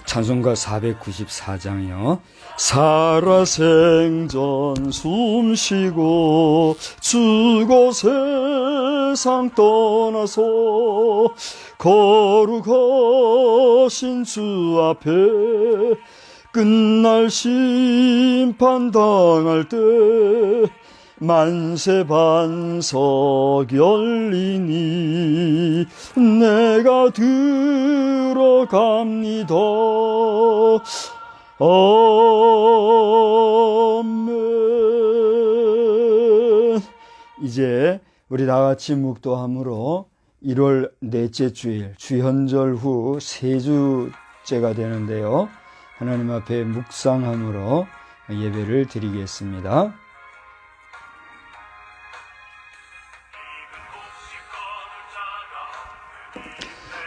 찬송가 494장이요. 살아생전 숨쉬고 죽어 세상 떠나서 거룩하신 주 앞에 끝날 심판 당할 때 만세 반석 열리니 내가 들어갑니다. 아멘. 이제 우리 다같이 묵도함으로 1월 넷째 주일 주현절 후 세 주째가 되는데요. 하나님 앞에 묵상함으로 예배를 드리겠습니다.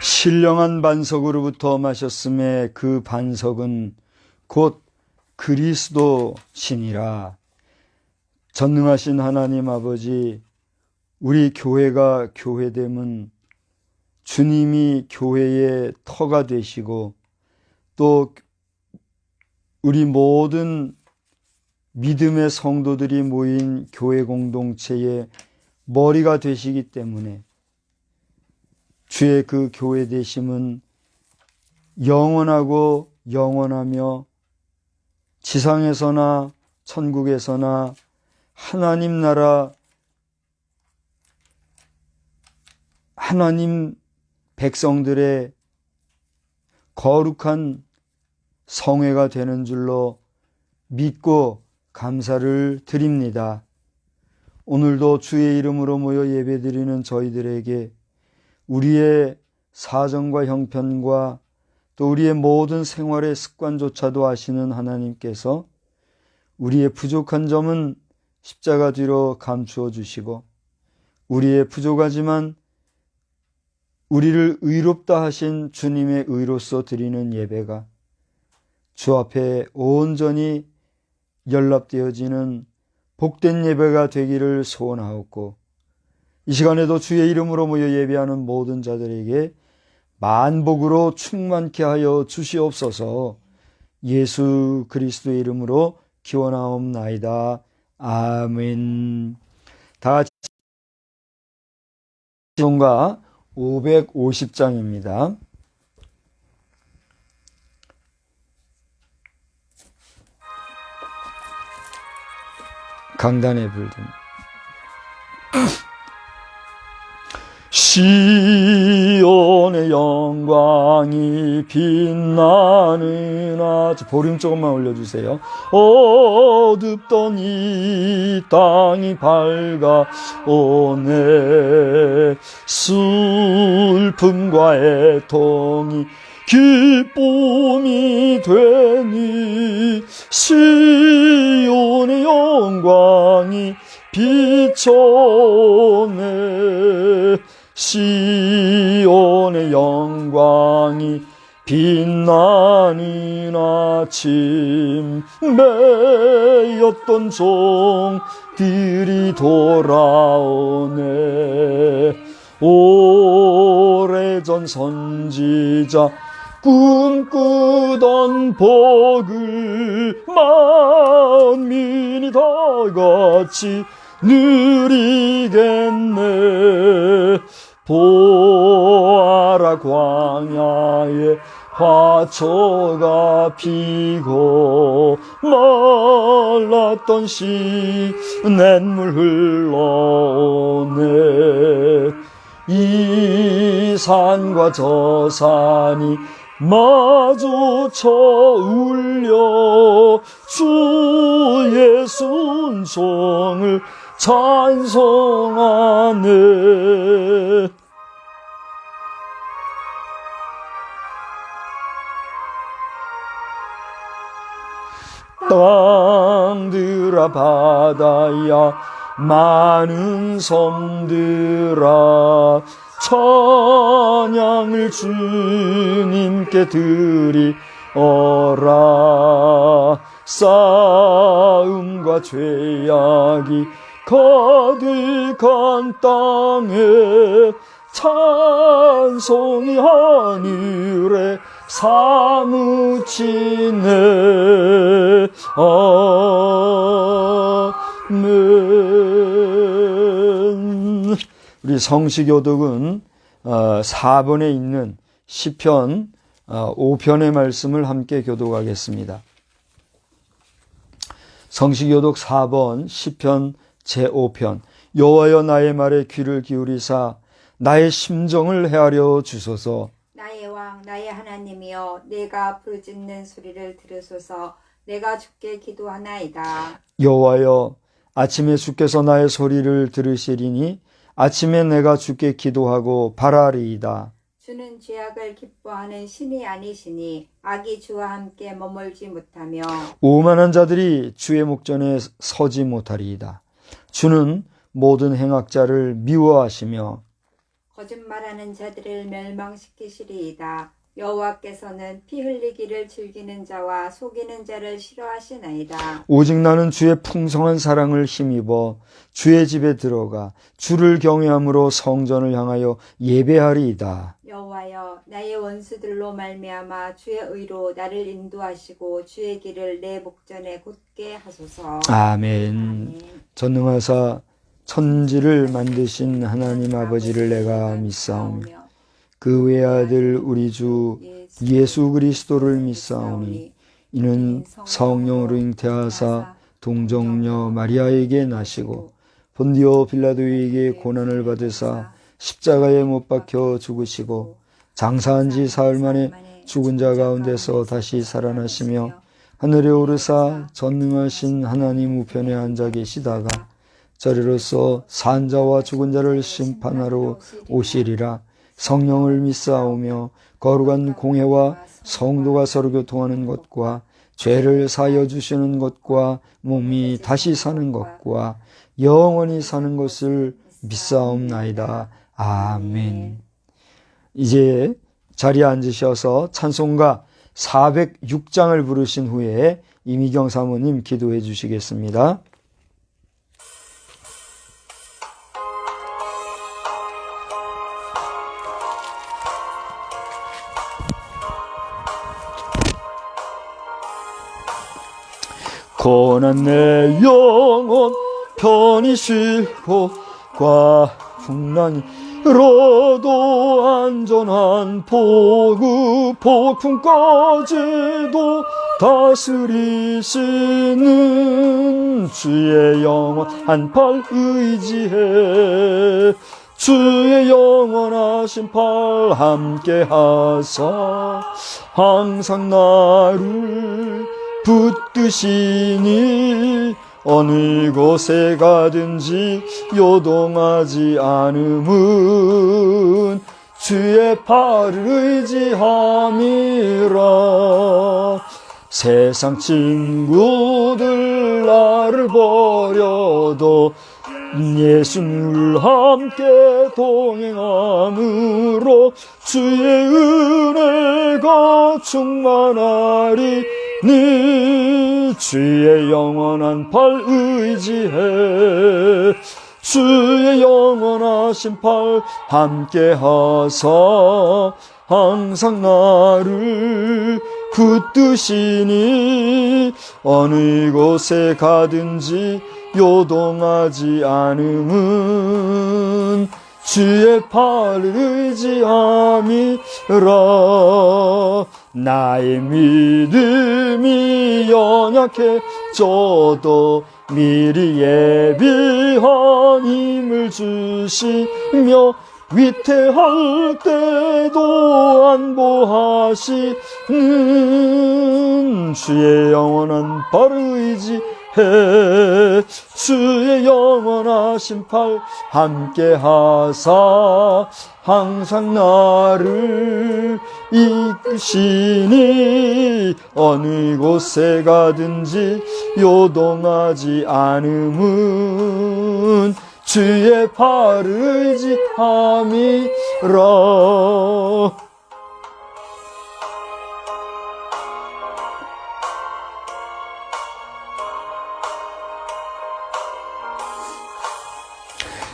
신령한 반석으로부터 마셨음에 그 반석은 곧 그리스도시니라. 전능하신 하나님 아버지, 우리 교회가 교회됨은 주님이 교회의 터가 되시고 또 우리 모든 믿음의 성도들이 모인 교회 공동체의 머리가 되시기 때문에 주의 그 교회 되심은 영원하고 영원하며 지상에서나 천국에서나 하나님 나라, 하나님 백성들의 거룩한 성회가 되는 줄로 믿고 감사를 드립니다. 오늘도 주의 이름으로 모여 예배드리는 저희들에게 우리의 사정과 형편과 또 우리의 모든 생활의 습관조차도 아시는 하나님께서 우리의 부족한 점은 십자가 뒤로 감추어 주시고 우리의 부족하지만 우리를 의롭다 하신 주님의 의로서 드리는 예배가 주 앞에 온전히 연락되어지는 복된 예배가 되기를 소원하옵고 이 시간에도 주의 이름으로 모여 예배하는 모든 자들에게 만복으로 충만케 하여 주시옵소서. 예수 그리스도의 이름으로 기원하옵나이다. 아멘. 다 같이 찬송가 550장입니다. 강단에 불든 시온의 영광이 빛나는 아주 볼륨 조금만 올려주세요. 어둡던 이 땅이 밝아오네. 슬픔과 애통이 기쁨이 되니 시온의 영광이 비춰오네. 시온의 영광이 빛나는 아침 매였던 종들이 돌아오네. 오래전 선지자 꿈꾸던 복을 만민이 다 같이 누리겠네. 보아라 광야에 화초가 피고 말랐던 시냇물 흘러오네. 이 산과 저 산이 마주쳐 울려 주의 순종을 찬송하네. 땅들아 바다야 많은 섬들아 찬양을 주님께 드리어라. 싸움과 죄악이 가득한 땅에 찬송이 하늘에 사무치네. 아멘. 우리 성시교독은 4번에 있는 시편 5편의 말씀을 함께 교독하겠습니다. 성시교독 4번 시편 제5편. 여호와여 나의 말에 귀를 기울이사 나의 심정을 헤아려 주소서. 나의 왕 나의 하나님이여 내가 부르짖는 소리를 들으소서. 내가 주께 기도하나이다. 여호와여 아침에 주께서 나의 소리를 들으시리니 아침에 내가 주께 기도하고 바라리이다. 주는 죄악을 기뻐하는 신이 아니시니 악이 주와 함께 머물지 못하며 오만한 자들이 주의 목전에 서지 못하리이다. 주는 모든 행악자를 미워하시며 거짓말하는 자들을 멸망시키시리이다. 여호와께서는 피 흘리기를 즐기는 자와 속이는 자를 싫어하시나이다. 오직 나는 주의 풍성한 사랑을 힘입어 주의 집에 들어가 주를 경외함으로 성전을 향하여 예배하리이다. 여호와여 나의 원수들로 말미암아 주의 의로 나를 인도하시고 주의 길을 내 목전에 곧게 하소서. 아멘. 전능하사 천지를 만드신 하나님 아버지를 내가 믿사오며 그 외아들 우리 주 예수 그리스도를 믿사오니 이는 성령으로 잉태하사 동정녀 마리아에게 나시고 본디오 빌라도에게 고난을 받으사 십자가에 못 박혀 죽으시고 장사한 지 사흘 만에 죽은 자 가운데서 다시 살아나시며 하늘에 오르사 전능하신 하나님 우편에 앉아 계시다가 저리로서 산 자와 죽은 자를 심판하러 오시리라. 성령을 믿사오며 거룩한 공회와 성도가 서로 교통하는 것과 죄를 사하여 주시는 것과 몸이 다시 사는 것과 영원히 사는 것을 믿사옵나이다. 아멘. 이제 자리에 앉으셔서 찬송가 406장을 부르신 후에 이미경 사모님 기도해 주시겠습니다. 고난 내 영혼 편히 쉬고 과풍난이로도 안전한 폭풍까지도 다스리시는 주의 영원한 팔 의지해 주의 영원하신 팔 함께하사 항상 나를 붙드시니 어느 곳에 가든지 요동하지 않음은 주의 팔을 의지함이라. 세상 친구들 나를 버려도 예수를 함께 동행함으로 주의 은혜가 충만하리니 주의 영원한 팔 의지해 주의 영원하신 팔 함께하사 항상 나를 붙드시니 어느 곳에 가든지 요동하지 않음은 주의 팔을 의지함이라. 나의 믿음이 연약해져도 미리 예비한 힘을 주시며 위태할 때도 안보하시는 주의 영원한 발을 의지해 주의 영원하신 팔 함께하사 항상 나를 이끄시니 어느 곳에 가든지 요동하지 않음은 주의 팔을 의지함이라.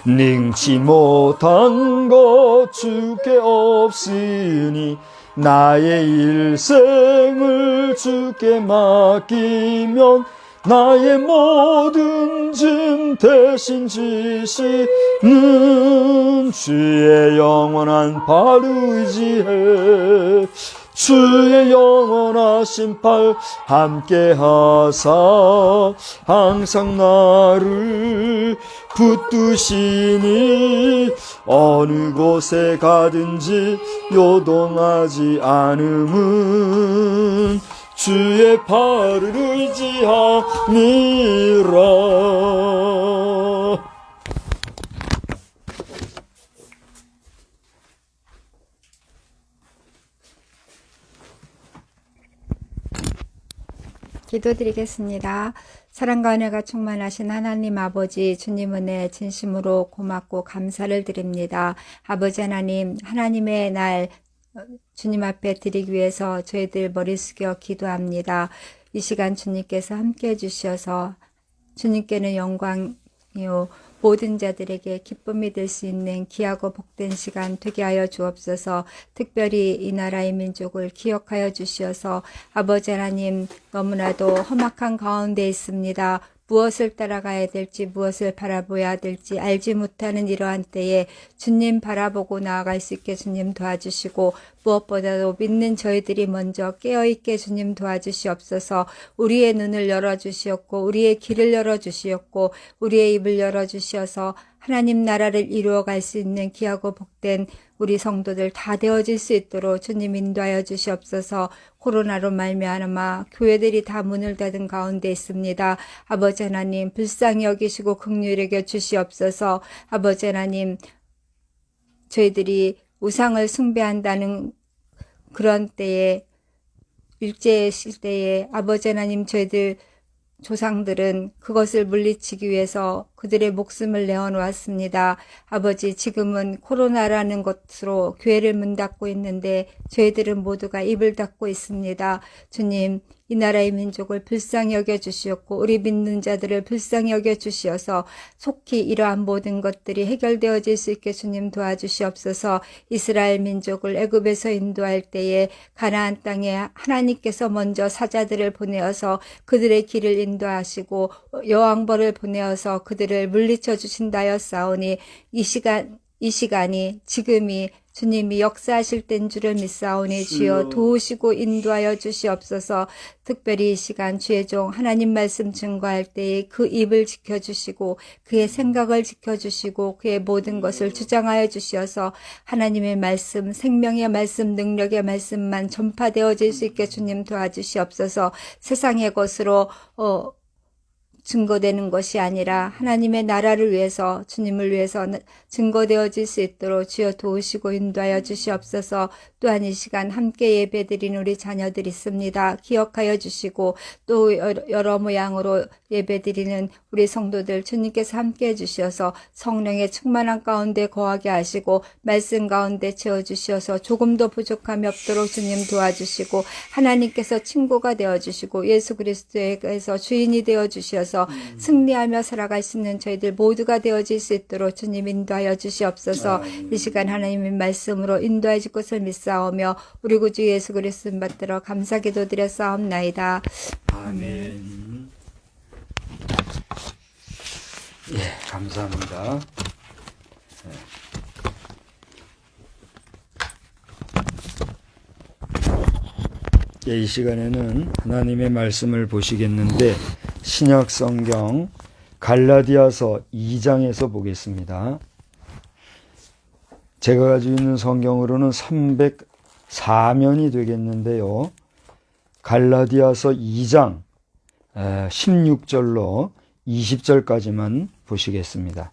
능치 못한 것 주께 없으니 나의 일생을 주께 맡기면 나의 모든 짐 대신 지시는 주의 영원한 팔을 의지해 주의 영원하신 팔 함께하사 항상 나를 붙드시니 어느 곳에 가든지 요동하지 않음은 주의 팔을 의지함이라. 기도드리겠습니다. 사랑과 은혜가 충만하신 하나님 아버지, 주님 은혜 진심으로 고맙고 감사를 드립니다. 아버지 하나님, 하나님의 날 주님 앞에 드리기 위해서 저희들 머리 숙여 기도합니다. 이 시간 주님께서 함께 해주셔서 주님께는 영광이요 모든 자들에게 기쁨이 될 수 있는 귀하고 복된 시간 되게 하여 주옵소서. 특별히 이 나라의 민족을 기억하여 주시어서 아버지 하나님, 너무나도 험악한 가운데 있습니다. 무엇을 따라가야 될지, 무엇을 바라보아야 될지 알지 못하는 이러한 때에 주님 바라보고 나아갈 수 있게 주님 도와주시고, 무엇보다도 믿는 저희들이 먼저 깨어있게 주님 도와주시옵소서. 우리의 눈을 열어주시었고 우리의 길을 열어주시었고 우리의 입을 열어주셔서 하나님 나라를 이루어갈 수 있는 귀하고 복된 우리 성도들 다 되어질 수 있도록 주님 인도하여 주시옵소서. 코로나로 말미암아 교회들이 다 문을 닫은 가운데 있습니다. 아버지 하나님, 불쌍히 여기시고 긍휼히 여겨 주시옵소서. 아버지 하나님, 저희들이 우상을 숭배한다는 그런 때에, 일제의 시대에 아버지 하나님, 저희들 조상들은 그것을 물리치기 위해서 그들의 목숨을 내어놓았습니다. 아버지, 지금은 코로나라는 것으로 교회를 문 닫고 있는데 저희들은 모두가 입을 닫고 있습니다. 주님, 이 나라의 민족을 불쌍히 여겨주시었고 우리 믿는 자들을 불쌍히 여겨주시어서 속히 이러한 모든 것들이 해결되어질 수 있게 주님 도와주시옵소서. 이스라엘 민족을 애굽에서 인도할 때에 가나안 땅에 하나님께서 먼저 사자들을 보내어서 그들의 길을 인도하시고 여왕벌을 보내어서 그들을 물리쳐 주신다 하였사오니 이 시간이 지금이 주님이 역사하실 때인 줄을 믿사오니 주여 도우시고 인도하여 주시옵소서. 특별히 이 시간 주의 종 하나님 말씀 증거할 때에 그 입을 지켜주시고 그의 생각을 지켜주시고 그의 모든 것을 주장하여 주시어서 하나님의 말씀, 생명의 말씀, 능력의 말씀만 전파되어질 수 있게 주님 도와주시옵소서. 세상의 것으로 증거되는 것이 아니라 하나님의 나라를 위해서, 주님을 위해서 증거되어질 수 있도록 주여 도우시고 인도하여 주시옵소서. 또한 이 시간 함께 예배드린 우리 자녀들 있습니다. 기억하여 주시고 또 여러 모양으로 예배드리는 우리 성도들 주님께서 함께 해주셔서 성령의 충만한 가운데 거하게 하시고 말씀 가운데 채워주셔서 조금도 부족함이 없도록 주님 도와주시고 하나님께서 친구가 되어주시고 예수 그리스도에게서 주인이 되어주셔서 승리하며 살아갈 수 있는 저희들 모두가 되어질 수 있도록 주님 인도하여 주시옵소서. 이 시간 하나님의 말씀으로 인도해 줄 것을 믿사오며 우리 구주 예수 그리스도 받들어 감사 기도드렸사옵나이다. 아멘. 예, 감사합니다. 예, 이 시간에는 하나님의 말씀을 보시겠는데 신약 성경 갈라디아서 2장에서 보겠습니다. 제가 가지고 있는 성경으로는 304면이 되겠는데요. 갈라디아서 2장 16절로 20절까지만 보시겠습니다.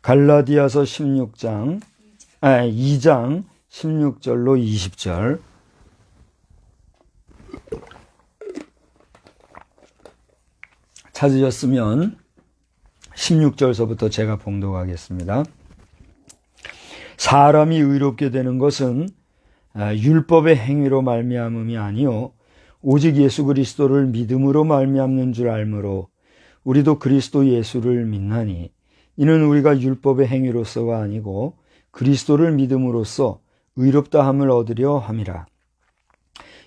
갈라디아서 2장 16절로 20절. 찾으셨으면 16절서부터 제가 봉독하겠습니다. 사람이 의롭게 되는 것은 율법의 행위로 말미암음이 아니요 오직 예수 그리스도를 믿음으로 말미암는 줄 알므로 우리도 그리스도 예수를 믿나니 이는 우리가 율법의 행위로서가 아니고 그리스도를 믿음으로써 의롭다함을 얻으려 함이라.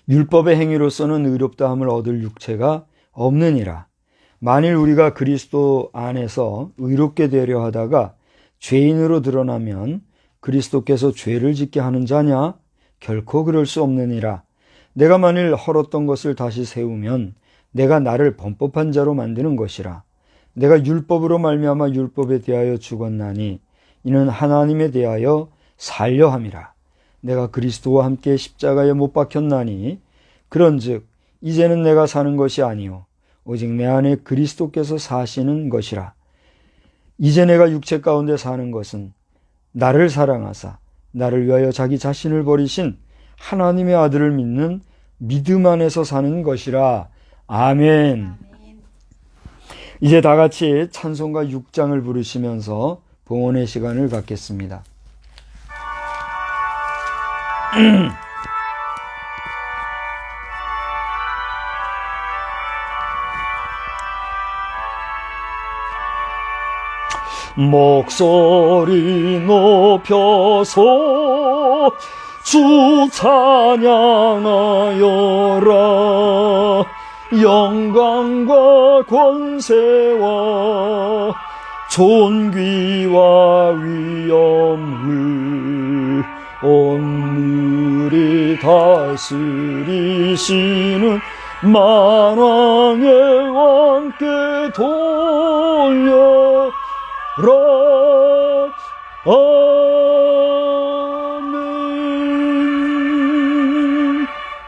율법의 행위로서는 의롭다함을 얻을 육체가 없느니라. 만일 우리가 그리스도 안에서 의롭게 되려 하다가 죄인으로 드러나면 그리스도께서 죄를 짓게 하는 자냐? 결코 그럴 수 없느니라. 내가 만일 헐었던 것을 다시 세우면 내가 나를 범법한 자로 만드는 것이라. 내가 율법으로 말미암아 율법에 대하여 죽었나니 이는 하나님에 대하여 살려 함이라. 내가 그리스도와 함께 십자가에 못 박혔나니 그런즉 이제는 내가 사는 것이 아니요 오직 내 안에 그리스도께서 사시는 것이라. 이제 내가 육체 가운데 사는 것은 나를 사랑하사 나를 위하여 자기 자신을 버리신 하나님의 아들을 믿는 믿음 안에서 사는 것이라. 아멘. 이제 다 같이 찬송가 6장을 부르시면서 봉헌의 시간을 갖겠습니다. 목소리 높여서 주 찬양하여라. 영광과 권세와 존귀와 위엄을 온물이 다스리시는 만왕의 왕께 돌려라. 아멘.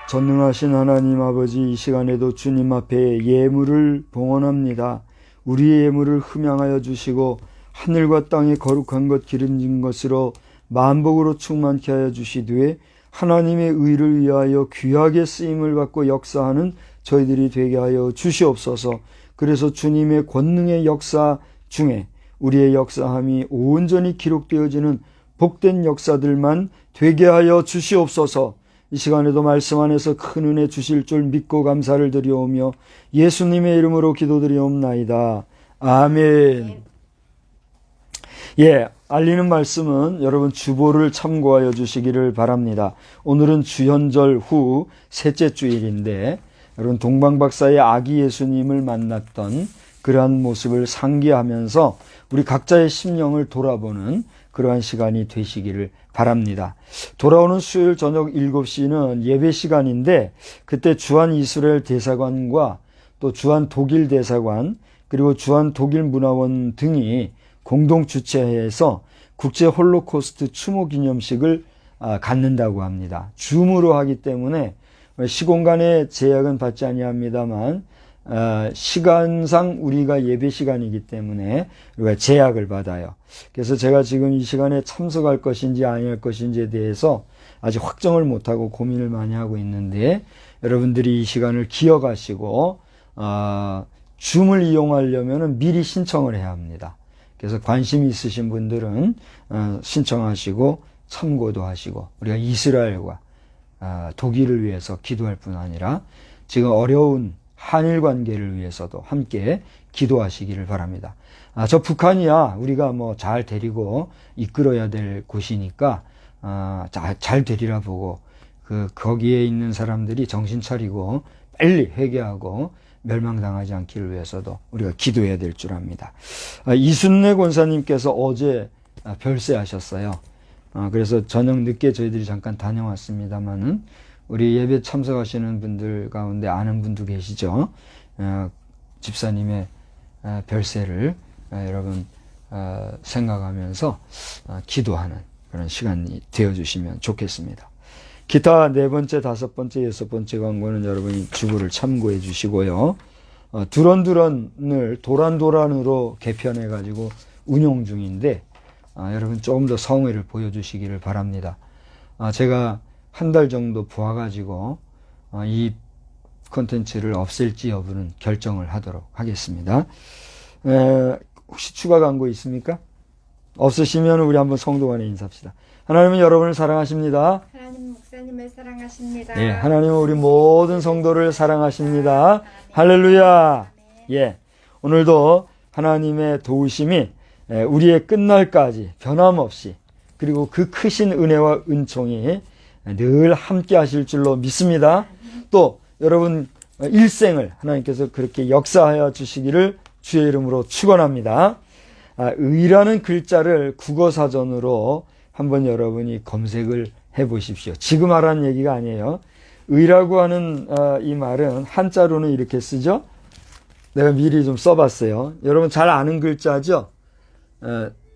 전능하신 하나님 아버지, 이 시간에도 주님 앞에 예물을 봉헌합니다. 우리의 예물을 흠양하여 주시고 하늘과 땅의 거룩한 것 기름진 것으로 만복으로 충만케 하여 주시되 하나님의 의를 위하여 귀하게 쓰임을 받고 역사하는 저희들이 되게 하여 주시옵소서. 그래서 주님의 권능의 역사 중에 우리의 역사함이 온전히 기록되어지는 복된 역사들만 되게 하여 주시옵소서. 이 시간에도 말씀 안에서 큰 은혜 주실 줄 믿고 감사를 드리오며 예수님의 이름으로 기도드리옵나이다. 아멘. 알리는 말씀은 여러분 주보를 참고하여 주시기를 바랍니다. 오늘은 주현절 후 셋째 주일인데 여러분 동방박사의 아기 예수님을 만났던 그러한 모습을 상기하면서 우리 각자의 심령을 돌아보는 그러한 시간이 되시기를 바랍니다. 돌아오는 수요일 저녁 7시는 예배 시간인데 그때 주한 이스라엘 대사관과 또 주한 독일 대사관 그리고 주한 독일 문화원 등이 공동 주최해서 국제 홀로코스트 추모 기념식을 갖는다고 합니다. 줌으로 하기 때문에 시공간의 제약은 받지 아니합니다만 시간상 우리가 예배 시간이기 때문에 우리가 제약을 받아요. 그래서 제가 지금 이 시간에 참석할 것인지 아니할 것인지에 대해서 아직 확정을 못하고 고민을 많이 하고 있는데 여러분들이 이 시간을 기억하시고 줌을 이용하려면 미리 신청을 해야 합니다. 그래서 관심이 있으신 분들은 신청하시고 참고도 하시고 우리가 이스라엘과 독일을 위해서 기도할 뿐 아니라 지금 어려운 한일 관계를 위해서도 함께 기도하시기를 바랍니다. 저 북한이야 우리가 뭐 잘 데리고 이끌어야 될 곳이니까 잘 되리라 보고 거기에 있는 사람들이 정신 차리고 빨리 회개하고 멸망당하지 않기를 위해서도 우리가 기도해야 될 줄 압니다. 이순례 권사님께서 어제 별세하셨어요. 그래서 저녁 늦게 저희들이 잠깐 다녀왔습니다만은 우리 예배 참석하시는 분들 가운데 아는 분도 계시죠. 집사님의 별세를 여러분 생각하면서 기도하는 그런 시간이 되어주시면 좋겠습니다. 기타 4번째, 5번째, 6번째 광고는 여러분이 주보를 참고해 주시고요. 두런두런을 도란도란으로 개편해 가지고 운용 중인데 여러분 조금 더 성의를 보여주시기를 바랍니다. 제가 한 달 정도 보아가지고 이 콘텐츠를 없앨지 여부는 결정을 하도록 하겠습니다. 혹시 추가 광고 있습니까? 없으시면 우리 한번 성도 간에 인사합시다. 하나님은 여러분을 사랑하십니다. 하나님 목사님을 사랑하십니다. 예, 하나님은 우리 모든 성도를 사랑하십니다. 할렐루야. 예, 오늘도 하나님의 도우심이 우리의 끝날까지 변함없이 그리고 그 크신 은혜와 은총이 늘 함께 하실 줄로 믿습니다. 또 여러분 일생을 하나님께서 그렇게 역사하여 주시기를 주의 이름으로 축원합니다. 의라는 글자를 국어사전으로 한번 여러분이 검색을 해보십시오. 지금 하라는 얘기가 아니에요. 의라고 하는 이 말은 한자로는 이렇게 쓰죠. 내가 미리 좀 써봤어요. 여러분 잘 아는 글자죠.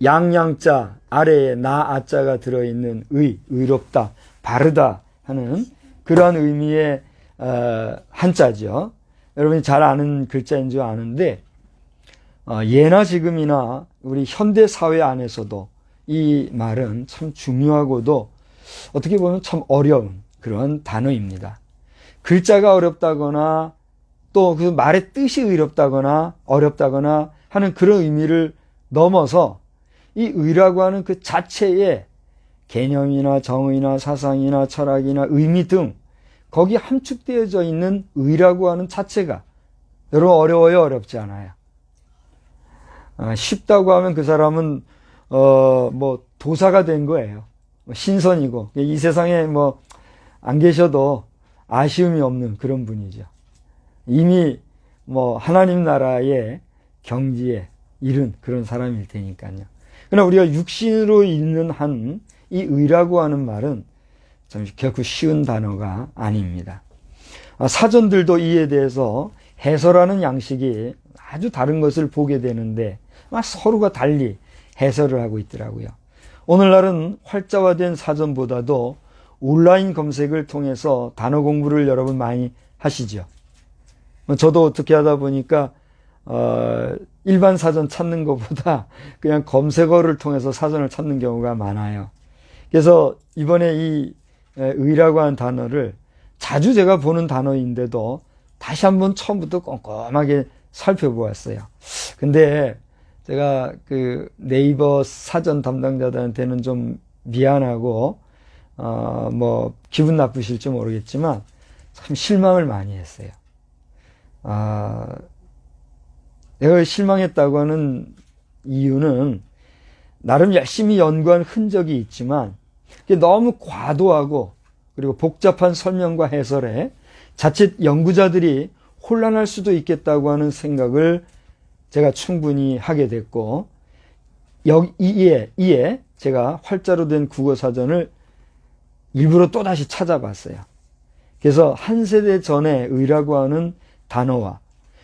양양자 아래에 나 아자가 들어있는 의롭다, 바르다 하는 그러한 의미의 한자죠. 여러분이 잘 아는 글자인 줄 아는데 예나 지금이나 우리 현대 사회 안에서도 이 말은 참 중요하고도 어떻게 보면 참 어려운 그런 단어입니다. 글자가 어렵다거나 또 그 말의 뜻이 의롭다거나 어렵다거나 하는 그런 의미를 넘어서 이 의라고 하는 그 자체의 개념이나 정의나 사상이나 철학이나 의미 등 거기 함축되어져 있는 의라고 하는 자체가 여러분 어려워요, 어렵지 않아요? 쉽다고 하면 그 사람은 뭐 도사가 된 거예요. 신선이고 이 세상에 뭐 안 계셔도 아쉬움이 없는 그런 분이죠. 이미 뭐 하나님 나라의 경지에 이른 그런 사람일 테니까요. 그러나 우리가 육신으로 있는 한 이 의라고 하는 말은 참 결코 쉬운 단어가 아닙니다. 사전들도 이에 대해서 해설하는 양식이 아주 다른 것을 보게 되는데 서로가 달리 해설을 하고 있더라고요. 오늘날은 활자화된 사전보다도 온라인 검색을 통해서 단어 공부를 여러분 많이 하시죠. 저도 어떻게 하다 보니까 일반 사전 찾는 것보다 그냥 검색어를 통해서 사전을 찾는 경우가 많아요. 그래서 이번에 이 의라고 하는 단어를 자주 제가 보는 단어인데도 다시 한번 처음부터 꼼꼼하게 살펴보았어요. 근데 제가 그 네이버 사전 담당자들한테는 좀 미안하고 뭐 기분 나쁘실지 모르겠지만 참 실망을 많이 했어요. 내가 실망했다고 하는 이유는 나름 열심히 연구한 흔적이 있지만 너무 과도하고 그리고 복잡한 설명과 해설에 자칫 연구자들이 혼란할 수도 있겠다고 하는 생각을 제가 충분히 하게 됐고 이에 제가 활자로 된 국어사전을 일부러 또다시 찾아봤어요. 그래서 한 세대 전에 의라고 하는 단어와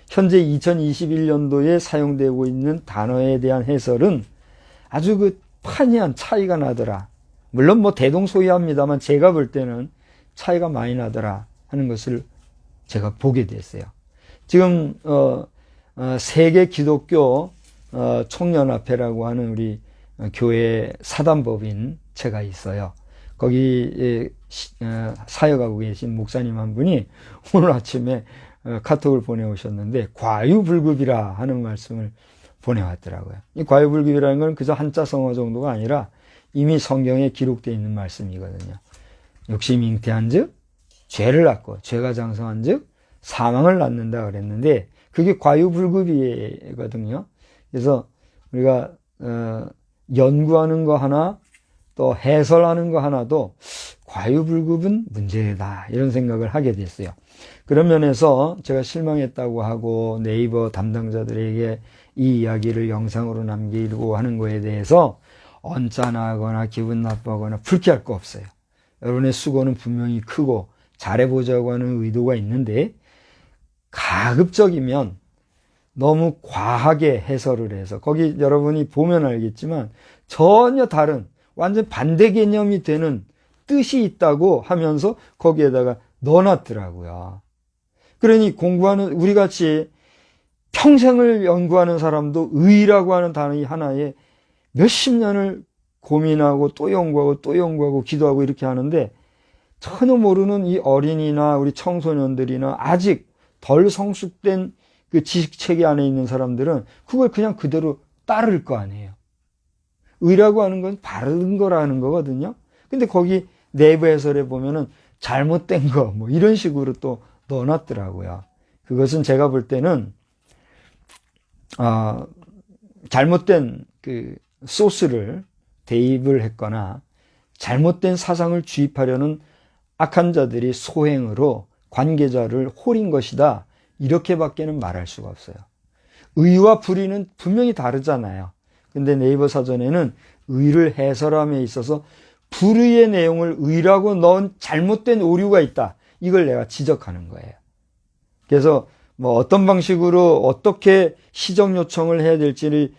현재 2021년도에 사용되고 있는 단어에 대한 해설은 아주 그 판이한 차이가 나더라. 물론 뭐 대동소이합니다만 제가 볼 때는 차이가 많이 나더라 하는 것을 제가 보게 됐어요. 지금 세계 기독교 총연합회라고 하는 우리 교회 사단법인 체가 있어요. 거기 사역하고 계신 목사님 한 분이 오늘 아침에 카톡을 보내오셨는데 과유불급이라 하는 말씀을 보내왔더라고요. 이 과유불급이라는 건 그저 한자 성어 정도가 아니라 이미 성경에 기록되어 있는 말씀이거든요. 욕심이 잉태한 즉 죄를 낳고 죄가 장성한 즉 사망을 낳는다 그랬는데 그게 과유불급이거든요. 그래서 우리가 연구하는 거 하나 또 해설하는 거 하나도 과유불급은 문제다 이런 생각을 하게 됐어요. 그런 면에서 제가 실망했다고 하고 네이버 담당자들에게 이 이야기를 영상으로 남기고 하는 거에 대해서 언짢아하거나 기분 나빠하거나 불쾌할 거 없어요. 여러분의 수고는 분명히 크고 잘해보자고 하는 의도가 있는데 가급적이면 너무 과하게 해설을 해서 거기 여러분이 보면 알겠지만 전혀 다른 완전 반대 개념이 되는 뜻이 있다고 하면서 거기에다가 넣어놨더라고요. 그러니 공부하는 우리 같이 평생을 연구하는 사람도 의라고 하는 단어 하나에 몇십 년을 고민하고 또 연구하고 또 연구하고 기도하고 이렇게 하는데 전혀 모르는 이 어린이나 우리 청소년들이나 아직 덜 성숙된 그 지식체계 안에 있는 사람들은 그걸 그냥 그대로 따를 거 아니에요. 의라고 하는 건 바른 거라는 거거든요. 근데 거기 내부 해설에 보면은 잘못된 거 뭐 이런 식으로 또 넣어놨더라고요. 그것은 제가 볼 때는 잘못된 그 소스를 대입을 했거나 잘못된 사상을 주입하려는 악한 자들이 소행으로 관계자를 홀인 것이다. 이렇게밖에는 말할 수가 없어요. 의와 불의는 분명히 다르잖아요. 근데 네이버 사전에는 의를 해설함에 있어서 불의의 내용을 의라고 넣은 잘못된 오류가 있다. 이걸 내가 지적하는 거예요. 그래서 뭐 어떤 방식으로 어떻게 시정 요청을 해야 될지를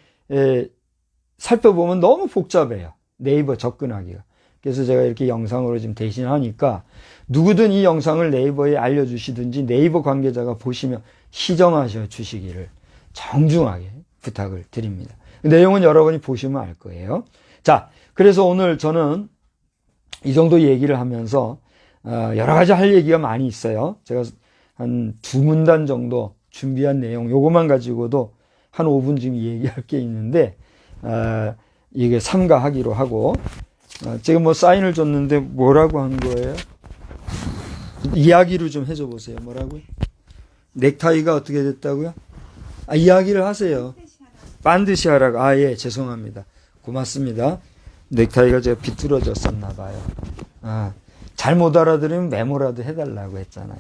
살펴보면 너무 복잡해요. 네이버 접근하기가. 그래서 제가 이렇게 영상으로 지금 대신하니까 누구든 이 영상을 네이버에 알려주시든지 네이버 관계자가 보시면 시정하셔 주시기를 정중하게 부탁을 드립니다. 내용은 여러분이 보시면 알 거예요. 자, 그래서 오늘 저는 이 정도 얘기를 하면서 여러 가지 할 얘기가 많이 있어요. 제가 한 2문단 정도 준비한 내용 요것만 가지고도 한 5분 지금 얘기할 게 있는데 이게 삼가하기로 하고 제가 뭐 사인을 줬는데 뭐라고 한 거예요? 이야기를 좀 해줘 보세요. 뭐라고요? 넥타이가 어떻게 됐다고요? 이야기를 하세요. 반드시 하라고. 예, 죄송합니다. 고맙습니다. 넥타이가 제가 비뚤어졌었나 봐요. 잘못 알아들으면 메모라도 해달라고 했잖아요.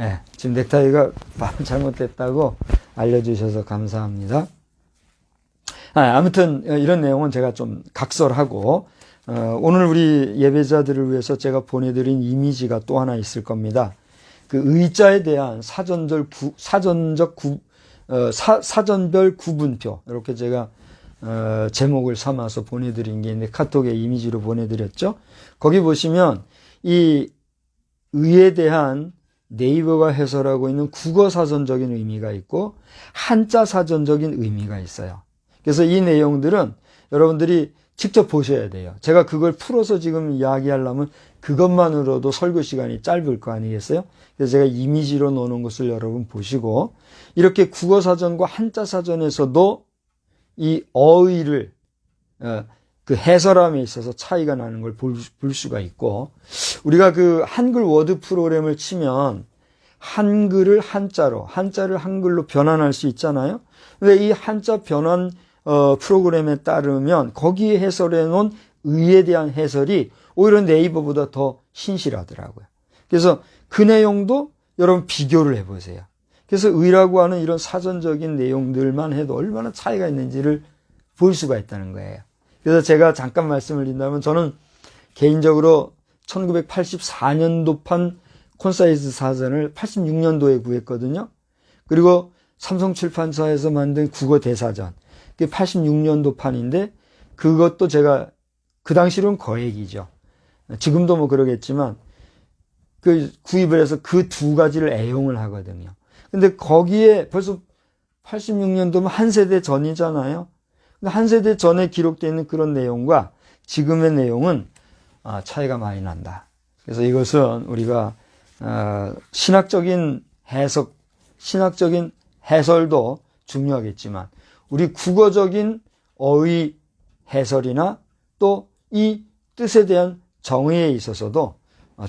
예, 지금 넥타이가 잘못됐다고 알려주셔서 감사합니다. 아무튼 이런 내용은 제가 좀 각설하고 오늘 우리 예배자들을 위해서 제가 보내드린 이미지가 또 하나 있을 겁니다. 그 의자에 대한 사전별 구분표 이렇게 제가 제목을 삼아서 보내드린 게 있는데 카톡에 이미지로 보내드렸죠. 거기 보시면 이 의에 대한 네이버가 해설하고 있는 국어 사전적인 의미가 있고 한자 사전적인 의미가 있어요. 그래서 이 내용들은 여러분들이 직접 보셔야 돼요. 제가 그걸 풀어서 지금 이야기하려면 그것만으로도 설교 시간이 짧을 거 아니겠어요? 그래서 제가 이미지로 놓는 것을 여러분 보시고 이렇게 국어 사전과 한자 사전에서도 이 어의를 그 해설함에 있어서 차이가 나는 걸 볼 수가 있고 우리가 그 한글 워드 프로그램을 치면 한글을 한자로 한자를 한글로 변환할 수 있잖아요. 근데 이 한자 변환 프로그램에 따르면 거기에 해설해 놓은 의에 대한 해설이 오히려 네이버보다 더 신실하더라고요. 그래서 그 내용도 여러분 비교를 해보세요. 그래서 의라고 하는 이런 사전적인 내용들만 해도 얼마나 차이가 있는지를 볼 수가 있다는 거예요. 그래서 제가 잠깐 말씀을 드린다면 저는 개인적으로 1984년도판 콘사이즈 사전을 86년도에 구했거든요. 그리고 삼성출판사에서 만든 국어 대사전, 그게 86년도 판인데 그것도 제가 그 당시로는 거액이죠. 지금도 뭐 그러겠지만 그 구입을 해서 그 두 가지를 애용을 하거든요. 근데 거기에 벌써 86년도면 한 세대 전이잖아요. 근데 한 세대 전에 기록되어 있는 그런 내용과 지금의 내용은 차이가 많이 난다. 그래서 이것은 우리가 신학적인 해석, 신학적인 해설도 중요하겠지만 우리 국어적인 어휘 해설이나 또 이 뜻에 대한 정의에 있어서도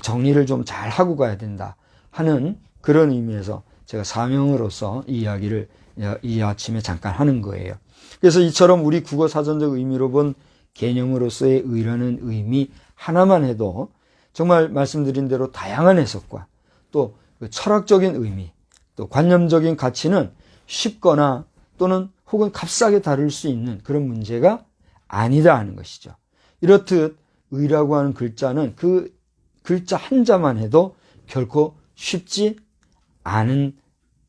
정리를 좀 잘 하고 가야 된다 하는 그런 의미에서 제가 사명으로서 이 이야기를 이 아침에 잠깐 하는 거예요. 그래서 이처럼 우리 국어 사전적 의미로 본 개념으로서의 의라는 의미 하나만 해도 정말 말씀드린 대로 다양한 해석과 또 철학적인 의미, 또 관념적인 가치는 쉽거나 또는 혹은 값싸게 다룰 수 있는 그런 문제가 아니다 하는 것이죠. 이렇듯 의라고 하는 글자는 그 글자 한자만 해도 결코 쉽지 않은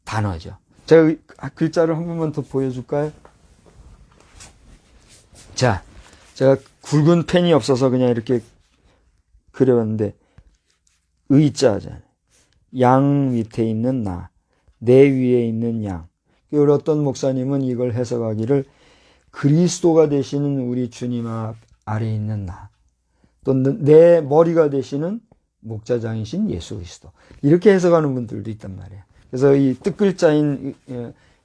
단어죠. 제가 글자를 한 번만 더 보여줄까요? 자, 제가 굵은 펜이 없어서 그냥 이렇게 그려봤는데, 의자잖아요. 양 밑에 있는 나, 내 위에 있는 양. 우리 어떤 목사님은 이걸 해석하기를 그리스도가 되시는 우리 주님 아래에 있는 나, 또 내 머리가 되시는 목자장이신 예수 그리스도. 이렇게 해석하는 분들도 있단 말이에요. 그래서 이 뜻글자인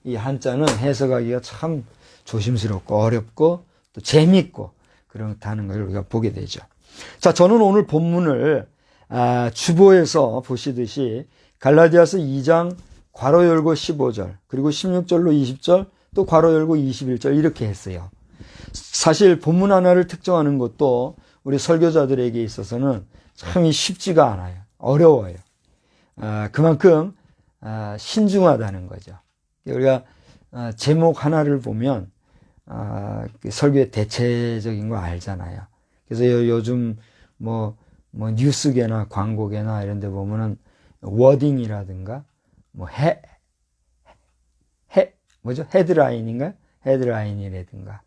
이 한자는 해석하기가 참 조심스럽고 어렵고 또 재밌고 그렇다는 걸 우리가 보게 되죠. 자, 저는 오늘 본문을 주보에서 보시듯이 갈라디아서 2장 괄호 열고 15절 그리고 16절로 20절 또 괄호 열고 21절 이렇게 했어요. 사실 본문 하나를 특정하는 것도 우리 설교자들에게 있어서는 참 쉽지가 않아요. 어려워요. 그만큼 신중하다는 거죠. 우리가 제목 하나를 보면 설교의 대체적인 거 알잖아요. 그래서 요즘 뭐 뉴스계나 광고계나 이런 데 보면은 워딩이라든가 헤드라인인가? 헤드라인이라든가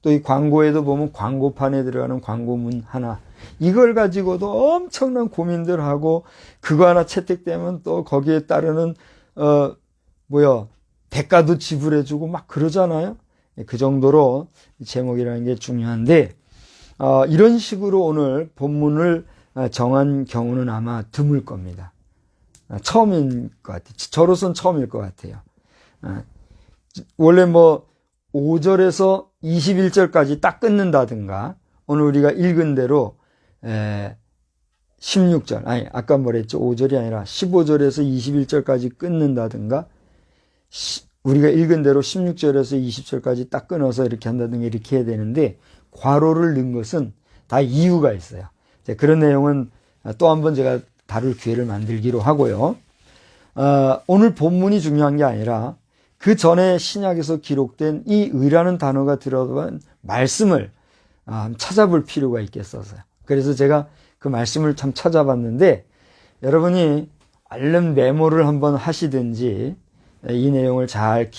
또 이 광고에도 보면 광고판에 들어가는 광고문 하나 이걸 가지고도 엄청난 고민들 하고 그거 하나 채택되면 또 거기에 따르는 대가도 지불해주고 막 그러잖아요. 그 정도로 제목이라는 게 중요한데 이런 식으로 오늘 본문을 정한 경우는 아마 드물 겁니다. 처음인 것 같아요. 저로서는 처음일 것 같아요. 원래 5절에서 21절까지 딱 끊는다든가 오늘 우리가 읽은 대로 16절 아까 뭐랬죠? 5절이 아니라 15절에서 21절까지 끊는다든가 우리가 읽은 대로 16절에서 20절까지 딱 끊어서 이렇게 한다든가 이렇게 해야 되는데 괄호를 넣은 것은 다 이유가 있어요. 그런 내용은 또 한번 제가 다룰 기회를 만들기로 하고요. 오늘 본문이 중요한 게 아니라 그 전에 신약에서 기록된 이 의라는 단어가 들어간 말씀을 찾아볼 필요가 있겠어서요. 그래서 제가 그 말씀을 참 찾아봤는데 여러분이 얼른 메모를 한번 하시든지 이 내용을 잘